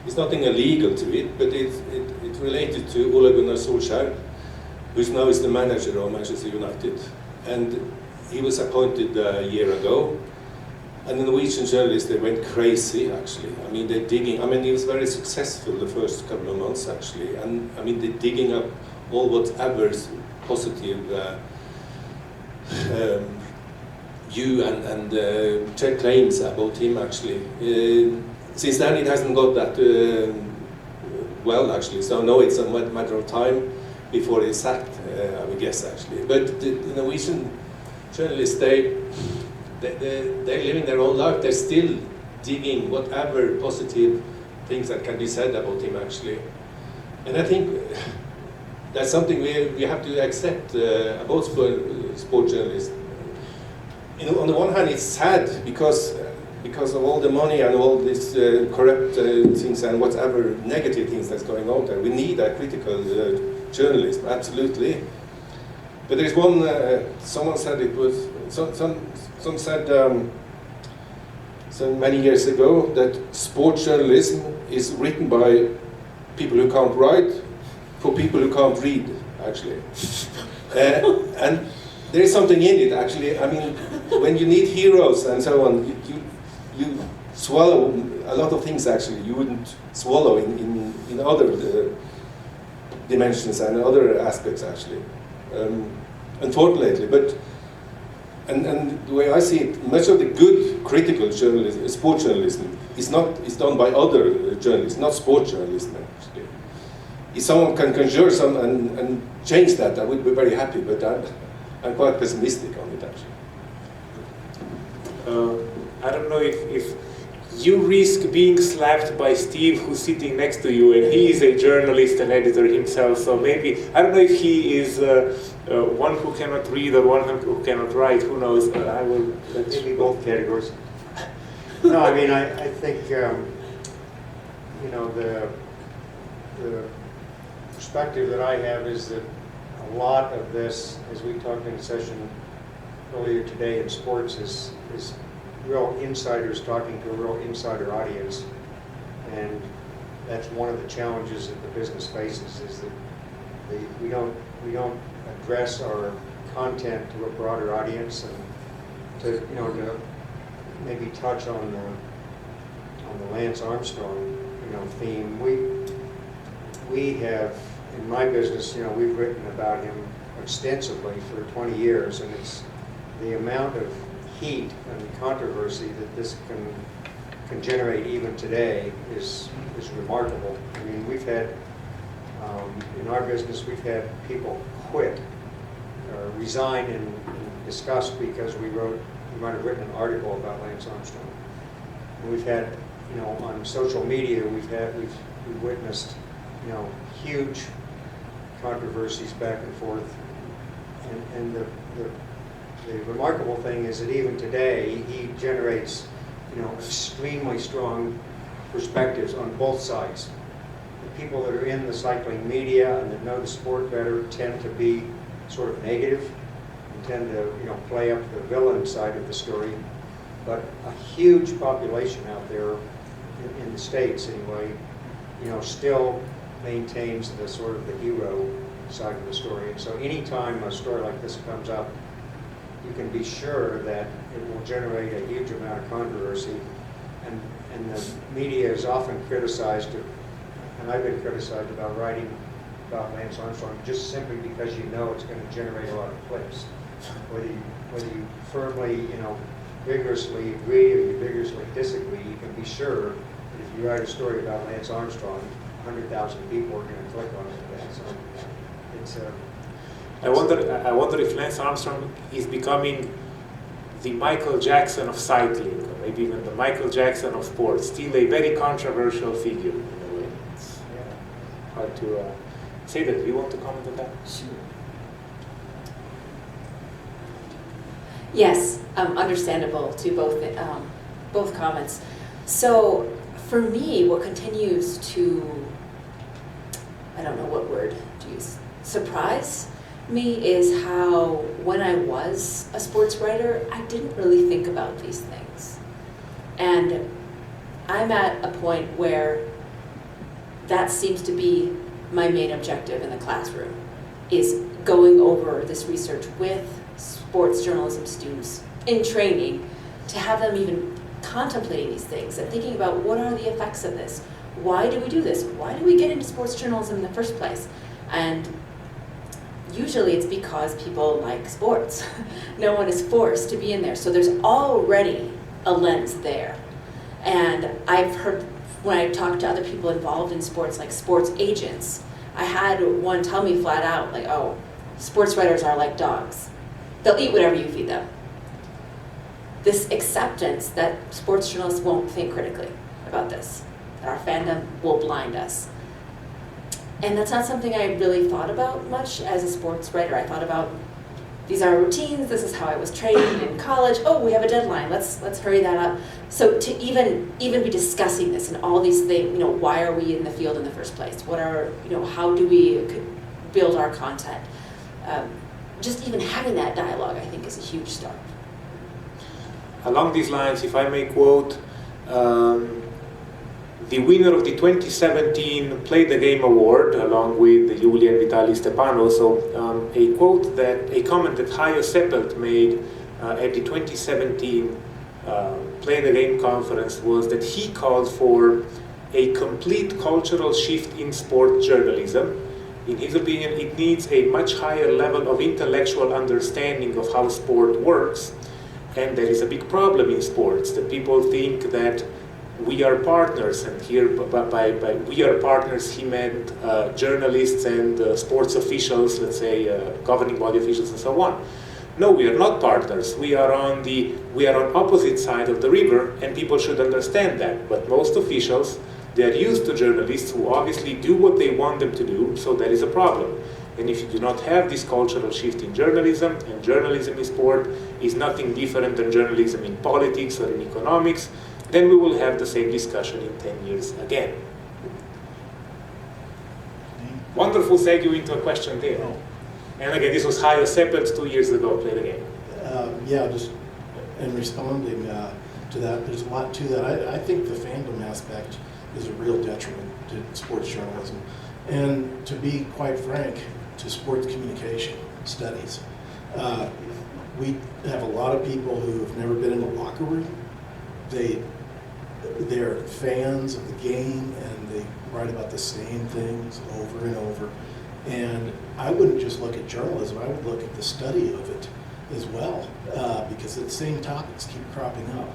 It's nothing illegal to it, but it related to Ole Gunnar Solskjær, who now is the manager of Manchester United. And he was appointed a year ago. And the Norwegian journalists, they went crazy, actually. They're digging. He was very successful the first couple of months, actually. And they're digging up all whatever positive view and claims about him, actually. Since then, it hasn't got that well, actually. So now it's a matter of time before he's sacked, I would guess, actually. But the Norwegian journalists, they're living their own life. They're still digging whatever positive things that can be said about him, actually. And I think that's something we have to accept about sports journalists. On the one hand, it's sad because of all the money and all these corrupt things and whatever negative things that's going on there. We need a critical journalism, absolutely. But there's one, someone said it was, some said so many years ago that sports journalism is written by people who can't write for people who can't read, actually. And there is something in it, actually. I mean, when you need heroes and so on, you swallow a lot of things, actually, you wouldn't swallow in other dimensions and other aspects, actually. Unfortunately, but and the way I see it, much of the good critical journalism, sports journalism, is done by other journalists, not sports journalism, actually. If someone can conjure some and change that, I would be very happy, but I'm quite pessimistic on it, actually. I don't know if you risk being slapped by Steve, who's sitting next to you, and he is a journalist and editor himself, so maybe, I don't know if he is one who cannot read or one who cannot write, who knows, but I will let you. Maybe both categories. No, I mean, I think, you know, the perspective that I have is that a lot of this, as we talked in a session earlier today in sports, is real insiders talking to a real insider audience, and that's one of the challenges that the business faces, is that we don't address our content to a broader audience, and to maybe touch on the Lance Armstrong theme. We have, in my business, we've written about him extensively for 20 years, and it's the amount of heat and controversy that this can generate even today is remarkable. I mean, we've had in our business, we've had people quit or resign in disgust because we might have written an article about Lance Armstrong. And we've had, on social media, we've witnessed, huge controversies back and forth. And the remarkable thing is that even today, he generates, extremely strong perspectives on both sides. The people that are in the cycling media and that know the sport better tend to be sort of negative and tend to, play up the villain side of the story. But a huge population out there, in the States anyway, still maintains the sort of the hero side of the story. And so anytime a story like this comes up, you can be sure that it will generate a huge amount of controversy. And the media is often criticized, and I've been criticized about writing about Lance Armstrong just simply because it's going to generate a lot of clicks. Whether you firmly, vigorously agree or you vigorously disagree, you can be sure that if you write a story about Lance Armstrong, 100,000 people are going to click on it. So it's I wonder if Lance Armstrong is becoming the Michael Jackson of cycling, or maybe even the Michael Jackson of sports. Still a very controversial figure in a way. It's hard to say that. Do you want to comment on that? Sure. Yes, understandable to both comments. So for me, what continues to, I don't know what word to use, surprise me is how when I was a sports writer, I didn't really think about these things. And I'm at a point where that seems to be my main objective in the classroom, is going over this research with sports journalism students in training to have them even contemplating these things and thinking about what are the effects of this? Why do we do this? Why do we get into sports journalism in the first place? And usually it's because people like sports. No one is forced to be in there. So there's already a lens there. And I've heard, when I talk to other people involved in sports, like sports agents, I had one tell me flat out, like, oh, sports writers are like dogs. They'll eat whatever you feed them. This acceptance that sports journalists won't think critically about this, that our fandom will blind us. And that's not something I really thought about much as a sports writer. I thought about, these are routines, this is how I was trained in college, oh, we have a deadline, let's hurry that up. So to even be discussing this and all these things, why are we in the field in the first place? What are, how do we build our content? Just even having that dialogue, I think, is a huge start. Along these lines, if I may quote the winner of the 2017 Play the Game Award, along with Julia and Vitaly Stepanov. So a comment that Hayo Seppelt made at the 2017 Play the Game conference was that he called for a complete cultural shift in sport journalism. In his opinion, it needs a much higher level of intellectual understanding of how sport works, and there is a big problem in sports, that people think that we are partners, and here by we are partners he meant journalists and sports officials, let's say governing body officials and so on. No, we are not partners. We are on opposite side of the river, and people should understand that. But most officials, they are used to journalists who obviously do what they want them to do, so that is a problem. And if you do not have this cultural shift in journalism, and journalism in sport is nothing different than journalism in politics or in economics, then we will have the same discussion in 10 years again. Wonderful segue into a question there. And again, this was Hayo Seppelt 2 years ago, Play the Game. Yeah, just in responding to that, there's a lot to that. I think the fandom aspect is a real detriment to sports journalism. And to be quite frank, to sports communication studies. We have a lot of people who have never been in the locker room. They're fans of the game, and they write about the same things over and over. And I wouldn't just look at journalism, I would look at the study of it as well, because the same topics keep cropping up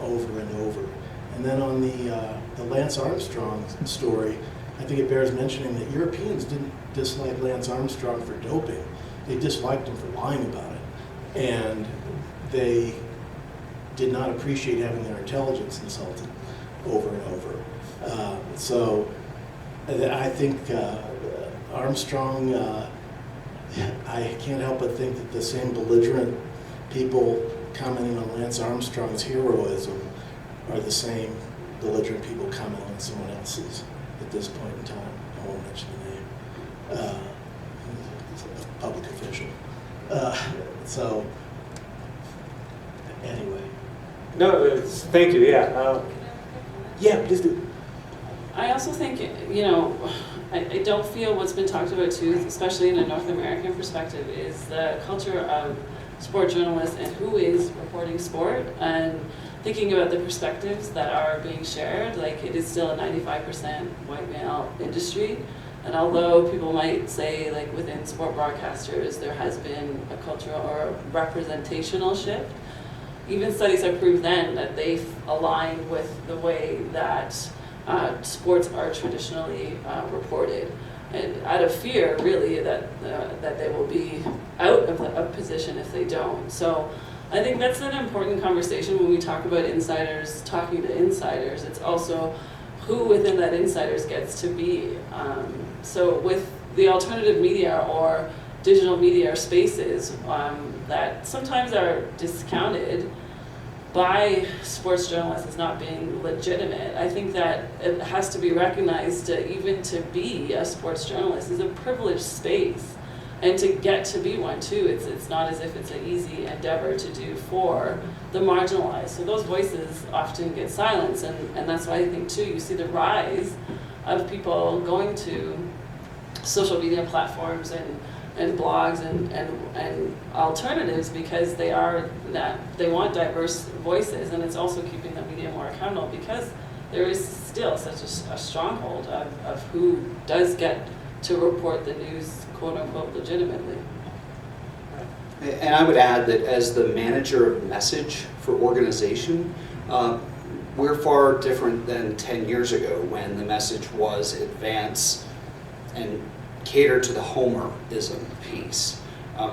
over and over. And then on the Lance Armstrong story, I think it bears mentioning that Europeans didn't dislike Lance Armstrong for doping. They disliked him for lying about it. And they did not appreciate having their intelligence insulted over and over. So I think Armstrong, I can't help but think that the same belligerent people commenting on Lance Armstrong's heroism are the same belligerent people commenting on someone else's at this point in time. I won't mention the name. He's a public official. So, anyway. No, thank you, yeah. Yeah, please do. I also think, I don't feel what's been talked about too, especially in a North American perspective, is the culture of sport journalists and who is reporting sport, and thinking about the perspectives that are being shared. Like, it is still a 95% white male industry, and although people might say, like, within sport broadcasters there has been a cultural or a representational shift, even studies have proved then that they align with the way that sports are traditionally reported, and out of fear, really, that they will be out of position if they don't. So I think that's an important conversation when we talk about insiders talking to insiders. It's also who within that insiders gets to be. So with the alternative media or digital media spaces that sometimes are discounted by sports journalists as not being legitimate, I think that it has to be recognized that even to be a sports journalist is a privileged space, and to get to be one too, it's not as if it's an easy endeavor to do for the marginalized. So those voices often get silenced, and that's why I think too you see the rise of people going to social media platforms and blogs and alternatives, because they want diverse voices, and it's also keeping the media more accountable, because there is still such a stronghold of who does get to report the news, quote unquote, legitimately. And I would add that as the manager of message for organization, we're far different than 10 years ago when the message was advance and cater to the homerism piece.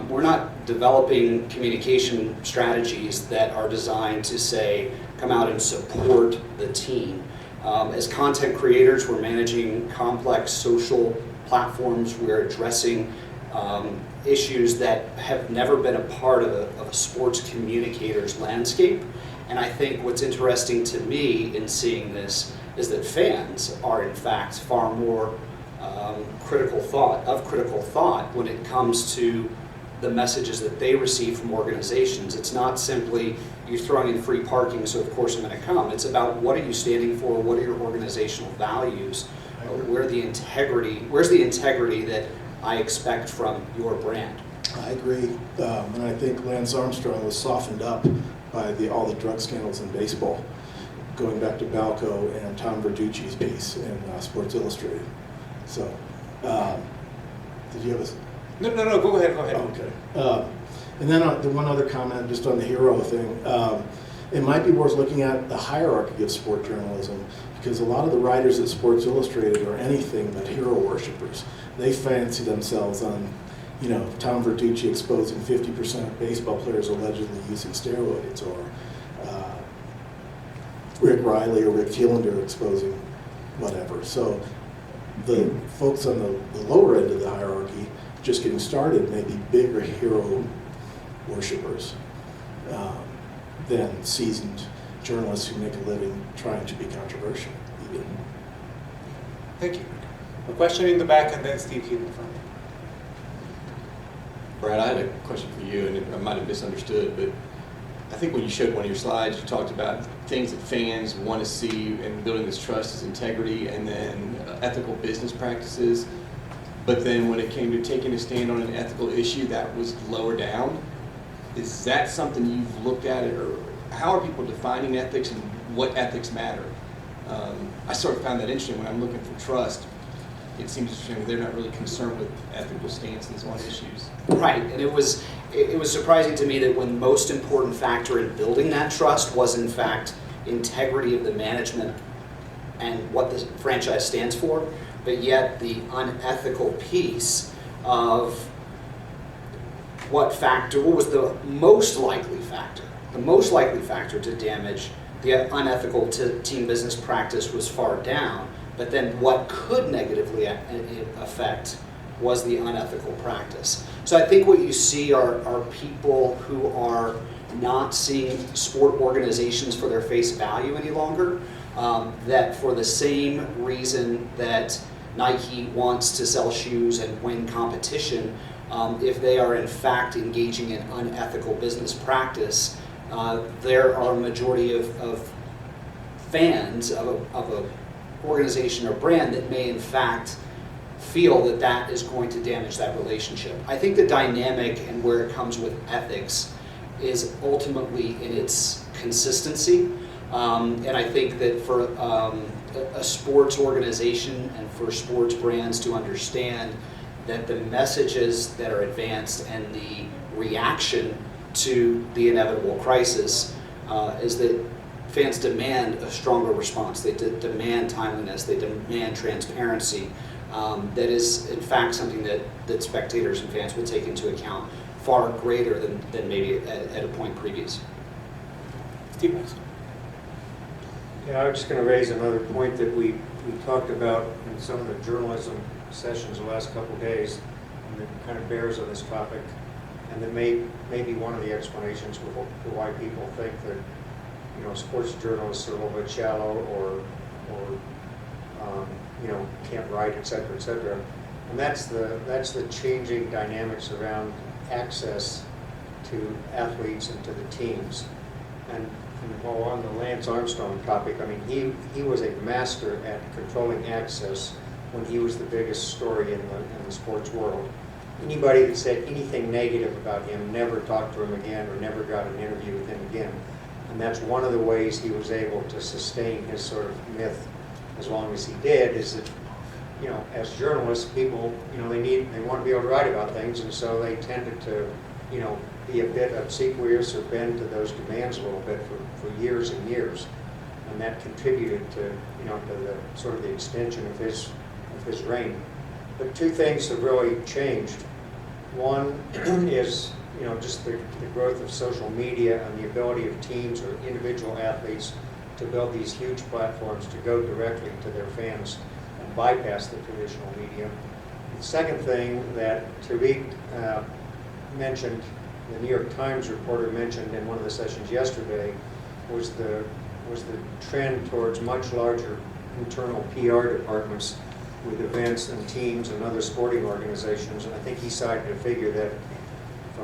We're not developing communication strategies that are designed to say, come out and support the team. As content creators, we're managing complex social platforms. We're addressing issues that have never been a part of a sports communicator's landscape. And I think what's interesting to me in seeing this is that fans are in fact far more critical thought when it comes to the messages that they receive from organizations. It's not simply you're throwing in free parking, so of course I'm going to come. It's about what are you standing for, what are your organizational values, where's the integrity that I expect from your brand. I agree, and I think Lance Armstrong was softened up by all the drug scandals in baseball, going back to Balco and Tom Verducci's piece in Sports Illustrated. So, did you have a... No, go ahead. Okay. And then the one other comment just on the hero thing. It might be worth looking at the hierarchy of sport journalism, because a lot of the writers at Sports Illustrated are anything but hero worshippers. They fancy themselves on, Tom Verducci exposing 50% of baseball players allegedly using steroids, or Rick Riley or Rick Fuelander exposing whatever. So the folks on the lower end of the hierarchy, just getting started, may be bigger hero worshippers than seasoned journalists who make a living trying to be controversial, even. Thank you. A question in the back, and then Steve here in front. Brad, I had a question for you, and I might have misunderstood, but I think when you showed one of your slides, you talked about things that fans want to see in building this trust is integrity and then ethical business practices. But then when it came to taking a stand on an ethical issue, that was lower down. Is that something you've looked at, or how are people defining ethics and what ethics matter? I sort of found that interesting when I'm looking for trust. It seems interesting that they're not really concerned with ethical stances on issues. Right, and it was surprising to me that when the most important factor in building that trust was in fact integrity of the management and what the franchise stands for, but yet the unethical piece of what was the most likely factor. The most likely factor to damage the unethical team business practice was far down, but then what could negatively affect was the unethical practice. So I think what you see are people who are not seeing sport organizations for their face value any longer, that for the same reason that Nike wants to sell shoes and win competition, if they are in fact engaging in unethical business practice, there are a majority of fans of a organization or brand that may in fact feel that that is going to damage that relationship. I think the dynamic and where it comes with ethics is ultimately in its consistency. And I think that for a sports organization and for sports brands to understand that the messages that are advanced and the reaction to the inevitable crisis is that fans demand a stronger response. They demand timeliness. They demand transparency. That is, in fact, something that spectators and fans will take into account far greater than maybe at a point previous. Steve? Yeah, I was just going to raise another point that we talked about in some of the journalism sessions the last couple of days, and that kind of bears on this topic, and that may be one of the explanations for why people think that sports journalists are a little bit shallow or can't write, et cetera, and that's the changing dynamics around access to athletes and to the teams. And while on the Lance Armstrong topic, I mean, he was a master at controlling access when he was the biggest story in the sports world. Anybody that said anything negative about him never talked to him again or never got an interview with him again. And that's one of the ways he was able to sustain his sort of myth as long as he did, is that, as journalists, people, they want to be able to write about things, and so they tended to, be a bit obsequious or bend to those demands a little bit for years and years. And that contributed to, to the sort of the extension of his reign. But two things have really changed. One is, just the growth of social media and the ability of teams or individual athletes to build these huge platforms to go directly to their fans and bypass the traditional media. The second thing that Tariq mentioned, the New York Times reporter mentioned in one of the sessions yesterday, was the trend towards much larger internal PR departments with events and teams and other sporting organizations. And I think he cited a figure that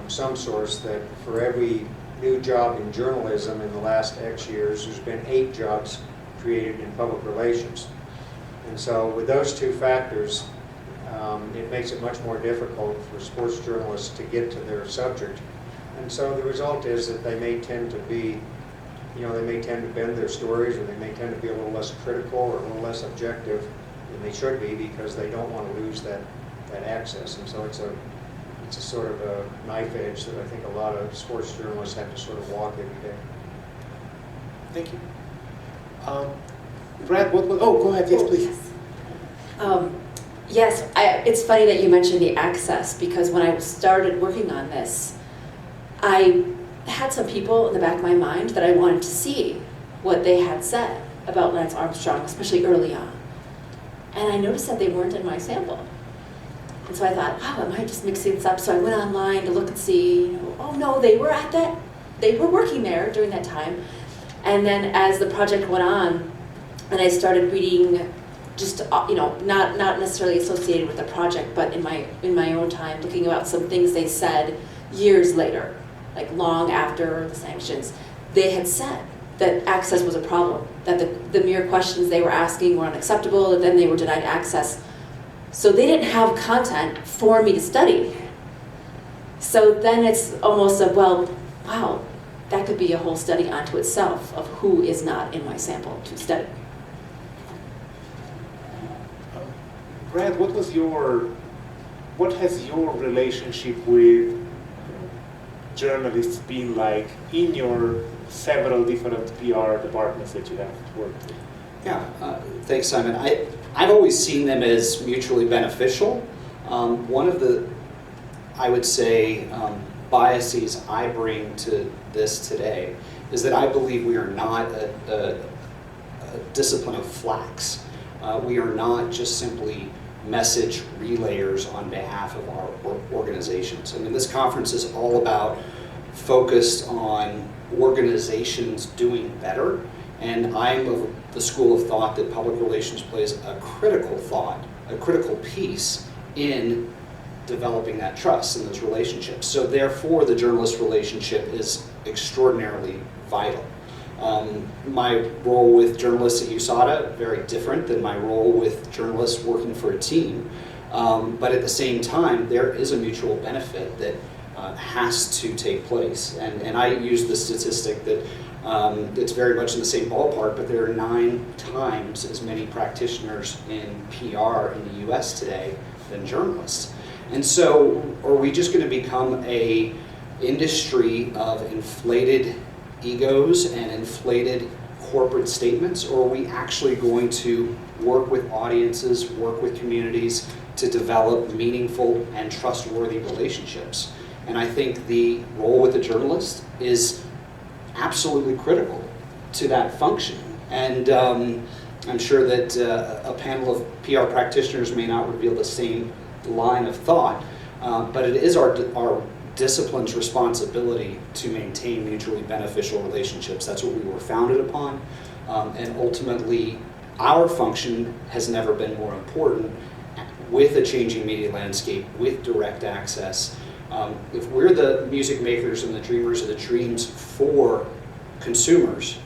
some source that for every new job in journalism in the last X years, there's been 8 jobs created in public relations. And so with those two factors, it makes it much more difficult for sports journalists to get to their subject. And so the result is that they may tend to be, they may tend to bend their stories, or they may tend to be a little less critical or a little less objective than they should be, because they don't want to lose that access. And so it's a sort of a knife edge that I think a lot of sports journalists have to sort of walk every day. Thank you. Brad, go ahead, yes, please. Yes, it's funny that you mentioned the access, because when I started working on this, I had some people in the back of my mind that I wanted to see what they had said about Lance Armstrong, especially early on. And I noticed that they weren't in my sample. And so I thought, am I just mixing this up? So I went online to look and see, oh no, they were working there during that time. And then as the project went on, and I started reading, just not necessarily associated with the project, but in my own time, looking about some things they said years later, like long after the sanctions, they had said that access was a problem, that the mere questions they were asking were unacceptable, and then they were denied access. So they didn't have content for me to study. So then it's almost wow, that could be a whole study unto itself of who is not in my sample to study. Brad, what has your relationship with journalists been like in your several different PR departments that you have worked with? Yeah, thanks, Simon. I've always seen them as mutually beneficial. One of the, I would say, biases I bring to this today is that I believe we are not a discipline of flax. We are not just simply message relayers on behalf of our organizations. I mean, this conference is all about focused on organizations doing better, and I'm of the school of thought that public relations plays a critical piece in developing that trust and those relationships. So therefore, the journalist relationship is extraordinarily vital. My role with journalists at USADA, very different than my role with journalists working for a team. But at the same time, there is a mutual benefit that has to take place. And I use the statistic that it's very much in the same ballpark, but there are 9 times as many practitioners in PR in the US today than journalists. And so, are we just going to become a industry of inflated egos and inflated corporate statements, or are we actually going to work with audiences, work with communities to develop meaningful and trustworthy relationships? And I think the role with the journalist is absolutely critical to that function. And I'm sure that a panel of PR practitioners may not reveal the same line of thought, but it is our discipline's responsibility to maintain mutually beneficial relationships. That's what we were founded upon, and ultimately our function has never been more important with a changing media landscape, with direct access. If we're the music makers and the dreamers of the dreams for consumers,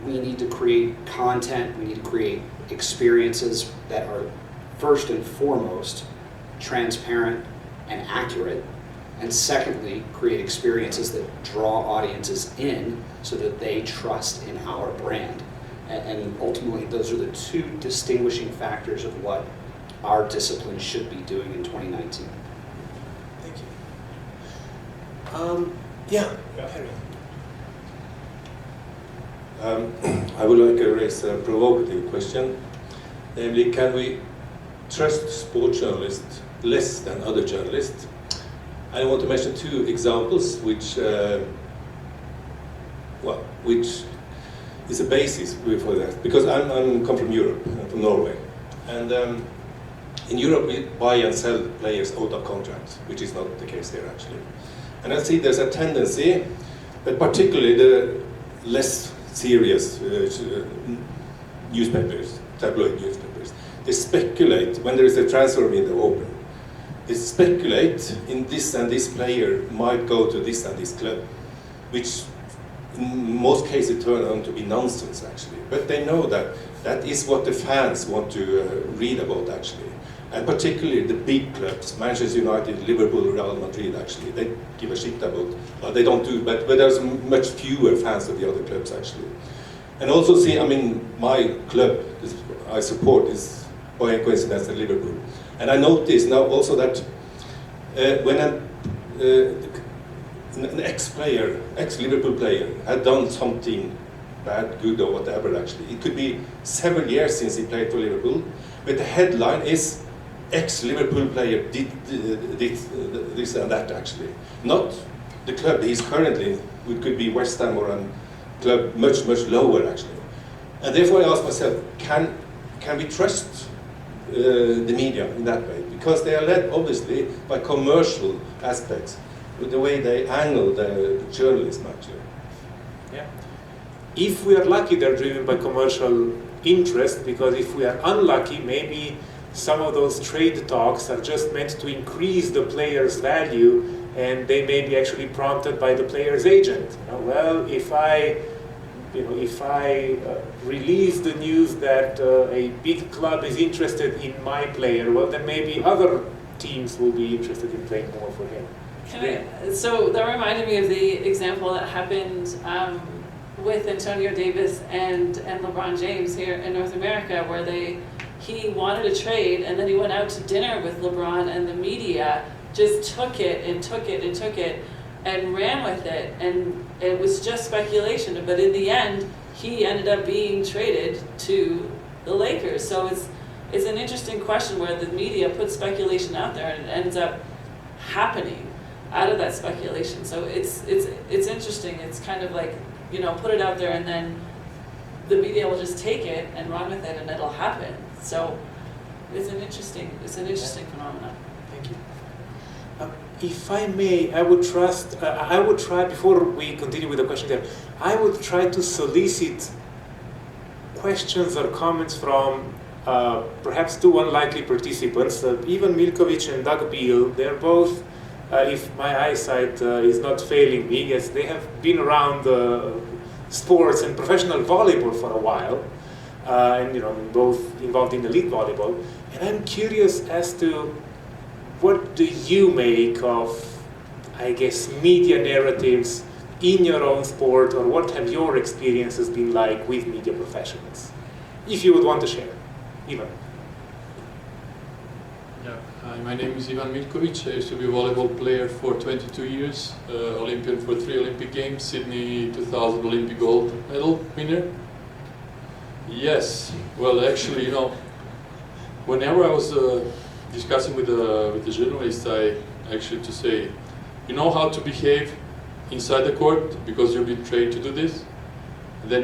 we need to create content, we need to create experiences that are first and foremost transparent and accurate, and secondly, create experiences that draw audiences in so that they trust in our brand. And ultimately, those are the 2 distinguishing factors of what our discipline should be doing in 2019. Thank you. Yeah, Harry. I would like to raise a provocative question. Namely, can we trust sports journalists less than other journalists? I want to mention 2 examples which is a basis for that. Because I come from Europe, I'm from Norway. And in Europe we buy and sell players out of contract, which is not the case here actually. And I see there's a tendency, but particularly the less serious newspapers, tabloid newspapers, they speculate when there is a transfer window open. speculate in this and this player might go to this and this club, which in most cases turn out to be nonsense actually. But they know that that is what the fans want to read about actually. And particularly the big clubs, Manchester United, Liverpool, Real Madrid actually, they give a shit about, well, they don't do, but there's much fewer fans of the other clubs actually. And also see, I mean, my club I support is by coincidence at Liverpool. And I noticed now also that when an ex-player, ex-Liverpool player had done something bad, good or whatever actually, it could be several years since he played for Liverpool, but the headline is ex-Liverpool player did this and that actually. Not the club he's currently, it could be West Ham or a club much, much lower actually. And therefore I asked myself, can we trust the media in that way? Because they are led obviously by commercial aspects, with the way they angle the journalism actually. Yeah. If we are lucky, they're driven by commercial interest, because if we are unlucky, maybe some of those trade talks are just meant to increase the player's value, and they may be actually prompted by the player's agent. You know, well, if I release the news that a big club is interested in my player, well, then maybe other teams will be interested in playing more for him. So that reminded me of the example that happened with Antonio Davis and LeBron James here in North America, where he wanted a trade, and then he went out to dinner with LeBron, and the media just took it and ran with it, and it was just speculation. But in the end, he ended up being traded to the Lakers. So it's an interesting question where the media puts speculation out there, and it ends up happening out of that speculation. So it's interesting. It's kind of like, you know, put it out there, and then the media will just take it and run with it, and it'll happen. So it's an interesting phenomenon. Thank you. If I may, I would try, before we continue with the question there, I would try to solicit questions or comments from perhaps two unlikely participants, Ivan Milkovic and Doug Beal. They're both, if my eyesight is not failing me, yes, they have been around sports and professional volleyball for a while, and you know, both involved in elite volleyball. And I'm curious as to, what do you make of, I guess, media narratives in your own sport, or what have your experiences been like with media professionals? If you would want to share. Ivan. Yeah, hi, my name is Ivan Milkovic. I used to be a volleyball player for 22 years, Olympian for 3 Olympic Games, Sydney 2000 Olympic gold medal winner. Yes, well, actually, you know, whenever I was discussing with the journalist, I actually to say, you know how to behave inside the court because you've been trained to do this. And then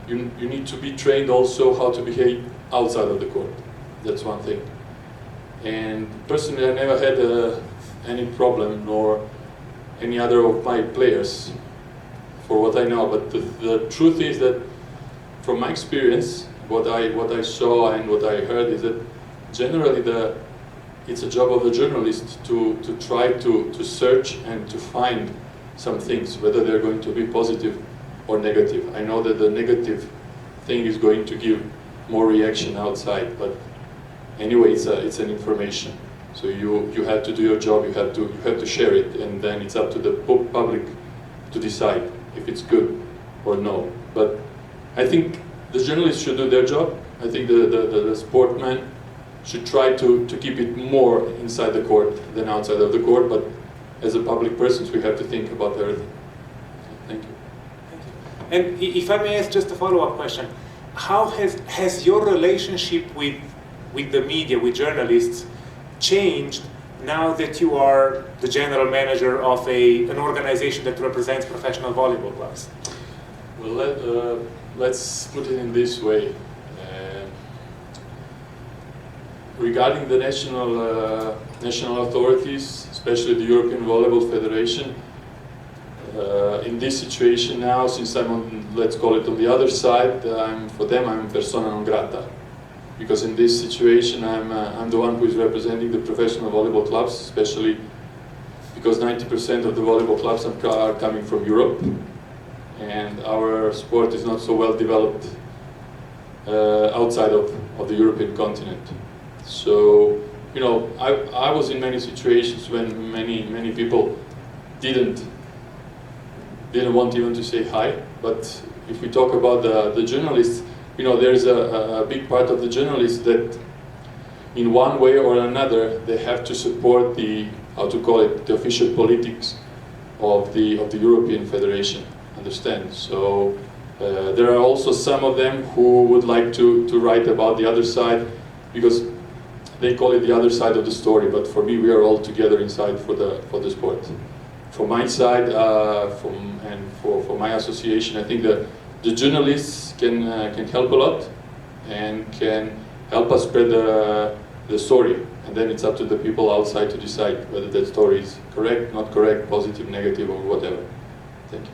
you need to be trained also how to behave outside of the court. That's one thing. And personally, I never had any problem, nor any other of my players, for what I know. But the truth is that, from my experience, what I saw and what I heard is that generally it's a job of a journalist to try to search and to find some things, whether they're going to be positive or negative. I know that the negative thing is going to give more reaction outside, but anyway, it's an information. So you have to do your job, you have to share it, and then it's up to the public to decide if it's good or no. But I think the journalists should do their job. I think the sportman should try to keep it more inside the court than outside of the court, but as a public persons, we have to think about everything. Thank you. And if I may ask just a follow-up question, how has your relationship with the media, with journalists, changed now that you are the general manager of an organization that represents professional volleyball clubs? Well, let's put it in this way. Regarding the national authorities, especially the European Volleyball Federation, in this situation now, since I'm on, let's call it on the other side, for them I'm persona non grata. because in this situation I'm the one who is representing the professional volleyball clubs, especially because 90% of the volleyball clubs are coming from Europe, and our sport is not so well developed outside of the European continent. So, you know, I was in many situations when many people didn't want even to say hi. But if we talk about the journalists, you know, there's a big part of the journalists that in one way or another they have to support the, how to call it, the official politics of the European Federation. Understand? So there are also some of them who would like to write about the other side, because they call it the other side of the story. But for me, we are all together inside for the sport. From my side, for my association, I think the journalists can help a lot and can help us spread the story. And then it's up to the people outside to decide whether that story is correct, not correct, positive, negative, or whatever. Thank you.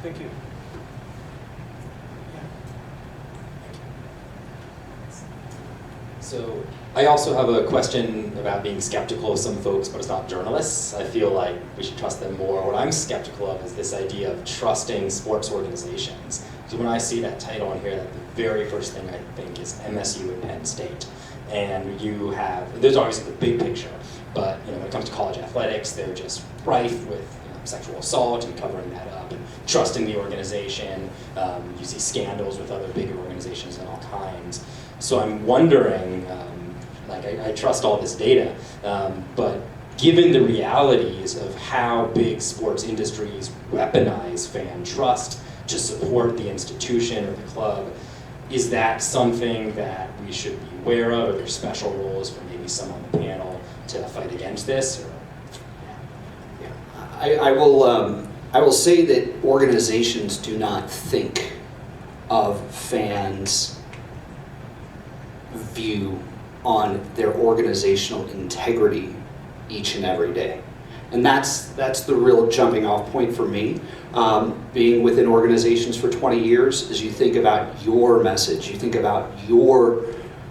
Thank you. So I also have a question about being skeptical of some folks, but it's not journalists. I feel like we should trust them more. What I'm skeptical of is this idea of trusting sports organizations. So when I see that title on here, that the very first thing I think is MSU and Penn State. And you have, there's obviously the big picture, but you know, when it comes to college athletics, they're just rife with sexual assault and covering that up and trusting the organization. You see scandals with other bigger organizations and all kinds. So I'm wondering, I trust all this data, but given the realities of how big sports industries weaponize fan trust to support the institution or the club, is that something that we should be aware of? Are there special rules for maybe some on the panel to fight against this? Or? I will say that organizations do not think of fans' view on their organizational integrity each and every day. And that's the real jumping off point for me. Being within organizations for 20 years, is you think about your message, you think about your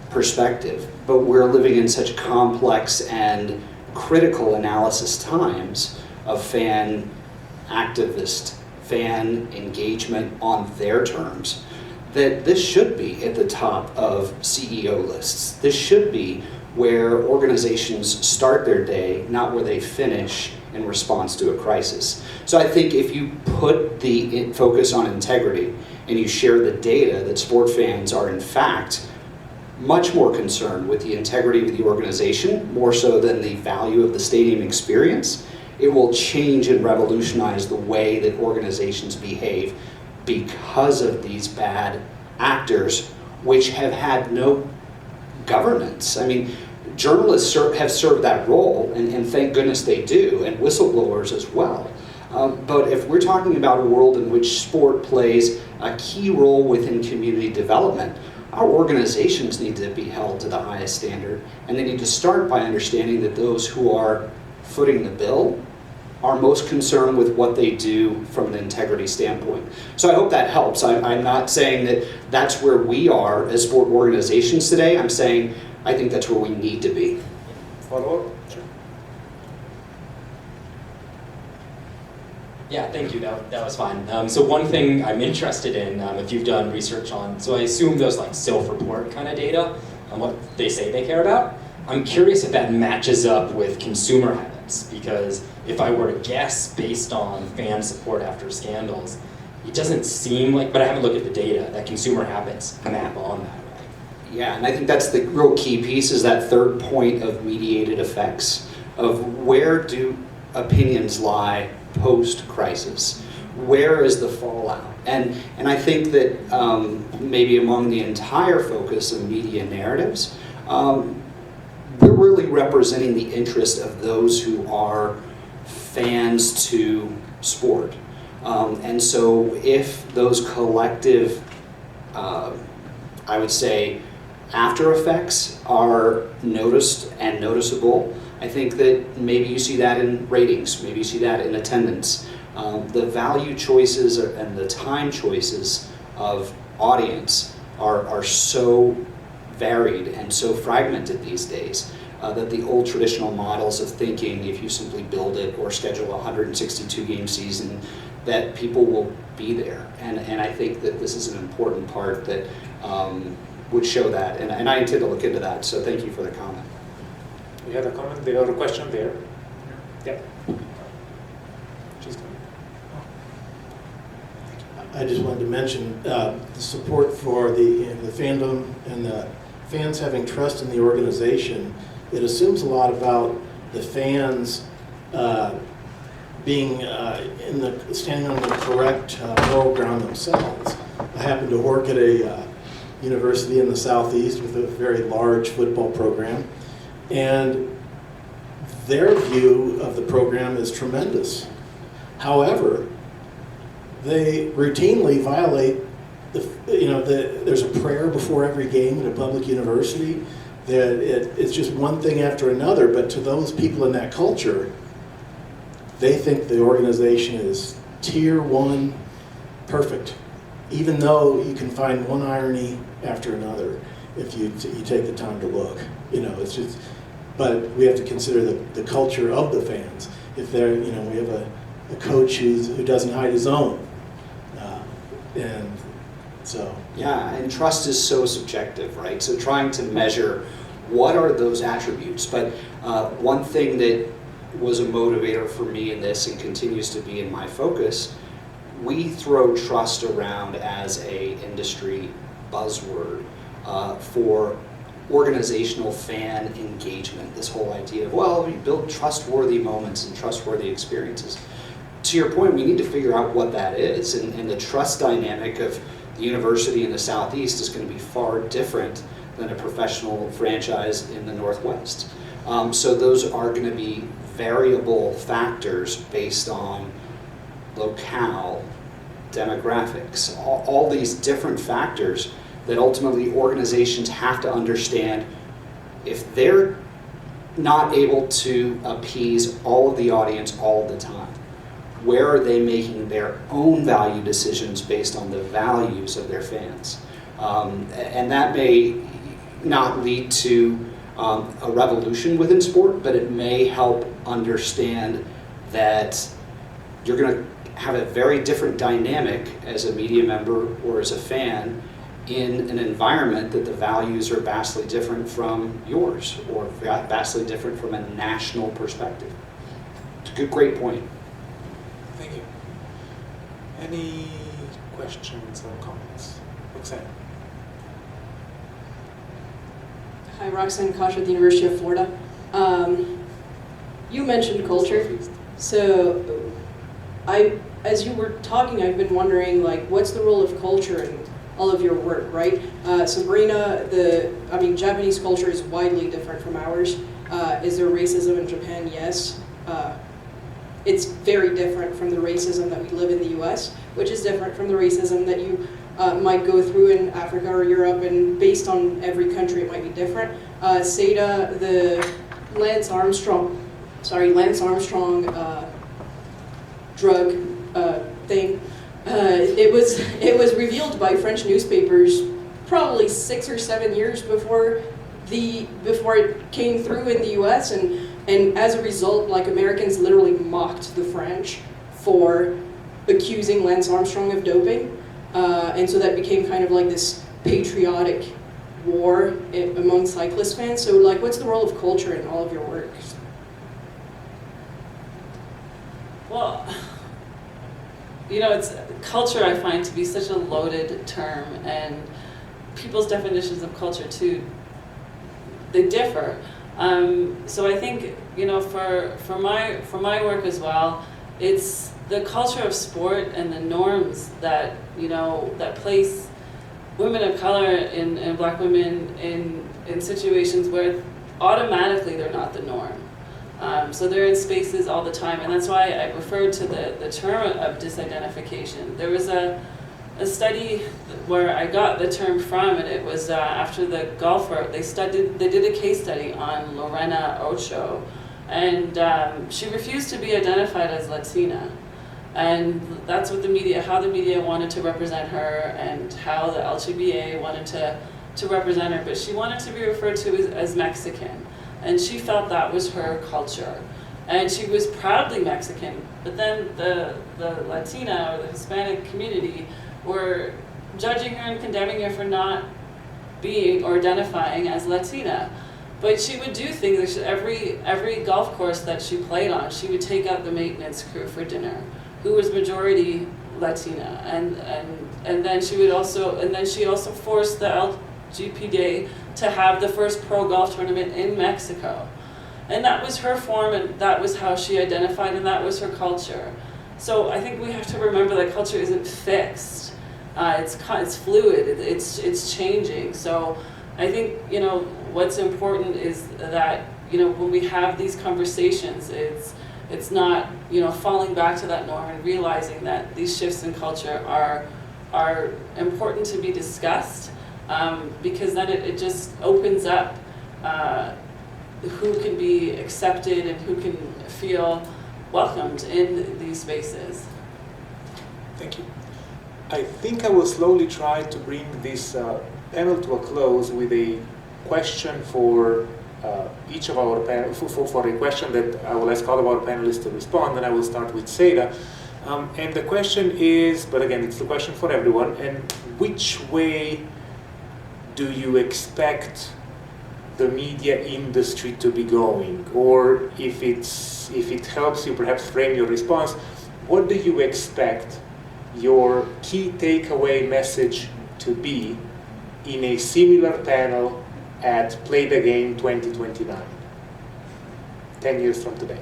perspective. But we're living in such complex and critical analysis times of fan activist, fan engagement on their terms, that this should be at the top of CEO lists. This should be where organizations start their day, not where they finish in response to a crisis. So I think if you put the focus on integrity and you share the data that sport fans are in fact much more concerned with the integrity of the organization, more so than the value of the stadium experience, it will change and revolutionize the way that organizations behave because of these bad actors, which have had no governance. I mean, journalists have served that role, and thank goodness they do, and whistleblowers as well. But if we're talking about a world in which sport plays a key role within community development, our organizations need to be held to the highest standard, and they need to start by understanding that those who are footing the bill are most concerned with what they do from an integrity standpoint. So I hope that helps. I'm not saying that that's where we are as sport organizations today. I'm saying I think that's where we need to be. Follow up? Sure. Yeah, thank you. That was fine. So one thing I'm interested in, if you've done research on, so I assume those like self-report kind of data on what they say they care about. I'm curious if that matches up with consumer habits, because if I were to guess based on fan support after scandals, it doesn't seem like, but I haven't looked at the data, that consumer habits map on that. Yeah, and I think that's the real key piece, is that third point of mediated effects, of where do opinions lie post-crisis? Where is the fallout? And I think that maybe among the entire focus of media narratives, we're really representing the interest of those who are fans to sport. And so if those collective, I would say, after effects are noticed and noticeable, I think that maybe you see that in ratings, maybe you see that in attendance. The value choices and the time choices of audience are so varied and so fragmented these days that the old traditional models of thinking, if you simply build it or schedule a 162 game season, that people will be there. And I think that this is an important part that would show that. And I intend to look into that, so thank you for the comment. You had a comment there or a question there? Yeah. She's coming. I just wanted to mention the support for the fandom and the fans having trust in the organization. It assumes a lot about the fans being standing on the correct moral ground themselves. I happen to work at a university in the southeast with a very large football program, and their view of the program is tremendous. However, they routinely violate there's a prayer before every game at a public university. That it's just one thing after another, but to those people in that culture, they think the organization is tier 1 perfect, even though you can find one irony after another if you take the time to look. It's just, but we have to consider the culture of the fans. If they're, we have a coach who doesn't hide his own, and so. Yeah, and trust is so subjective, right? So trying to measure what are those attributes. But one thing that was a motivator for me in this and continues to be in my focus, we throw trust around as a industry buzzword for organizational fan engagement. This whole idea of, well, we build trustworthy moments and trustworthy experiences. To your point, we need to figure out what that is, and the trust dynamic of the university in the Southeast is going to be far different than a professional franchise in the Northwest. So those are going to be variable factors based on locale, demographics, all these different factors that ultimately organizations have to understand. If they're not able to appease all of the audience all the time, where are they making their own value decisions based on the values of their fans? And that may not lead to a revolution within sport, but it may help understand that you're going to have a very different dynamic as a media member or as a fan in an environment that the values are vastly different from yours or vastly different from a national perspective. It's a good, great point. Thank you. Any questions or comments? Roxanne. Hi, Roxanne Kosh at the University of Florida. You mentioned culture, so as you were talking, I've been wondering, what's the role of culture in all of your work, right? Sabrina, Japanese culture is widely different from ours. Is there racism in Japan? Yes. It's very different from the racism that we live in the US, which is different from the racism that you might go through in Africa or Europe, and based on every country it might be different. Sada, the Lance Armstrong drug thing, it was revealed by French newspapers probably 6 or 7 years before it came through in the US, and as a result, Americans literally mocked the French for accusing Lance Armstrong of doping. And so that became kind of this patriotic war among cyclist fans. So what's the role of culture in all of your work? Well, it's culture I find to be such a loaded term, and people's definitions of culture too, they differ. So I think, for my work as well, it's the culture of sport and the norms that, that place women of color and black women in situations where automatically they're not the norm. So they're in spaces all the time, and that's why I referred to the term of disidentification. There was a study where I got the term from, and it was after the golfer. They did a case study on Lorena Ochoa, and she refused to be identified as Latina. And that's what how the media wanted to represent her, and how the LGBA wanted to to represent her, but she wanted to be referred to as Mexican, and she felt that was her culture. And she was proudly Mexican, but then the Latina or the Hispanic community were judging her and condemning her for not being or identifying as Latina. But she would do things, every golf course that she played on, she would take out the maintenance crew for dinner, who was majority Latina, and then she also forced the LGPD to have the first pro golf tournament in Mexico. And that was her form, and that was how she identified, and that was her culture. So I think we have to remember that culture isn't fixed. It's fluid. It's changing. So I think what's important is that when we have these conversations, it's not falling back to that norm and realizing that these shifts in culture are important to be discussed, because then it just opens up who can be accepted and who can feel welcomed in these spaces. Thank you. I think I will slowly try to bring this panel to a close with a question for each of our panel, for a question that I will ask all of our panelists to respond, and I will start with Sada. And the question is, but again, it's the question for everyone, and which way do you expect the media industry to be going? Or if it helps you perhaps frame your response, what do you expect your key takeaway message to be in a similar panel at Play the Game 2029, 10 years from today?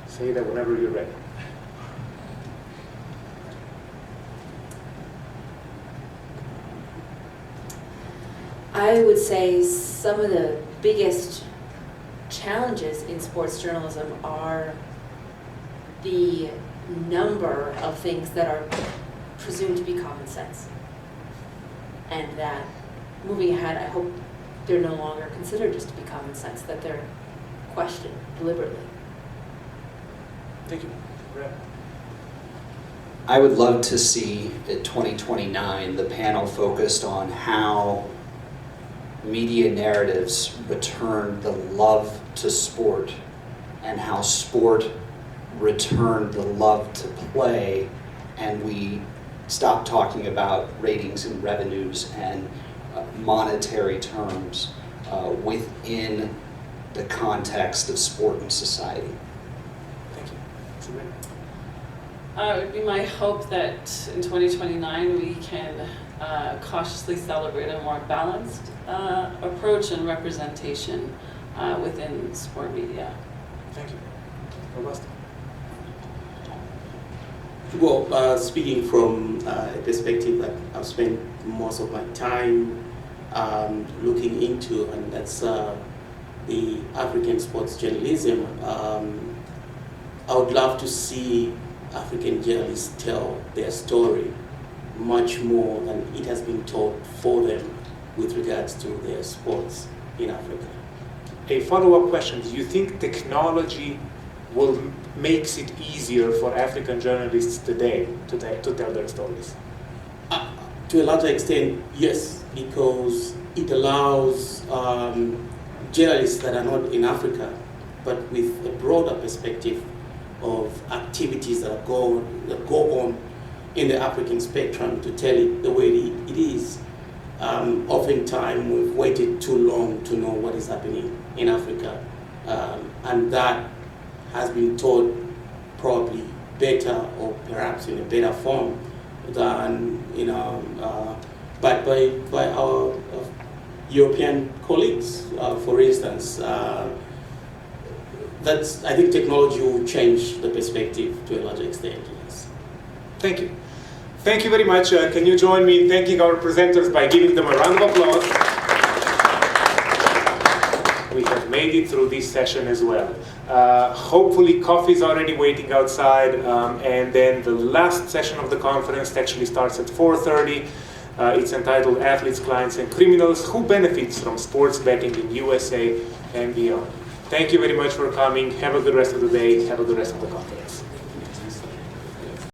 Say that whenever you're ready. I would say some of the biggest challenges in sports journalism are the number of things that are presumed to be common sense. And that moving ahead, I hope they're no longer considered just to be common sense, that they're questioned deliberately. Thank you. Brad. I would love to see at 2029 the panel focused on how media narratives return the love to sport and how sport returned the love to play, and we stop talking about ratings and revenues and monetary terms within the context of sport and society. Thank you. Sabrina. It would be my hope that in 2029 we can cautiously celebrate a more balanced approach and representation within sport media. Thank you. Augustine. Well, speaking from a perspective that I've spent most of my time looking into, and that's the African sports journalism, I would love to see African journalists tell their story much more than it has been told for them with regards to their sports in Africa. A follow-up question. Do you think technology makes it easier for African journalists today to tell their stories? To a larger extent, yes, because it allows journalists that are not in Africa, but with a broader perspective of activities that go on in the African spectrum to tell it the way it is. Oftentimes we've waited too long to know what is happening in Africa, and that has been told probably better or perhaps in a better form than by our European colleagues, for instance. I think technology will change the perspective to a larger extent, yes. Thank you. Thank you very much. Can you join me in thanking our presenters by giving them a round of applause? We have made it through this session as well. Hopefully coffee is already waiting outside, and then the last session of the conference actually starts at 4:30. It's entitled Athletes, Clients, and Criminals: Who Benefits from Sports Betting in USA and Beyond. Thank you very much for coming. Have a good rest of the day. Have a good rest of the conference.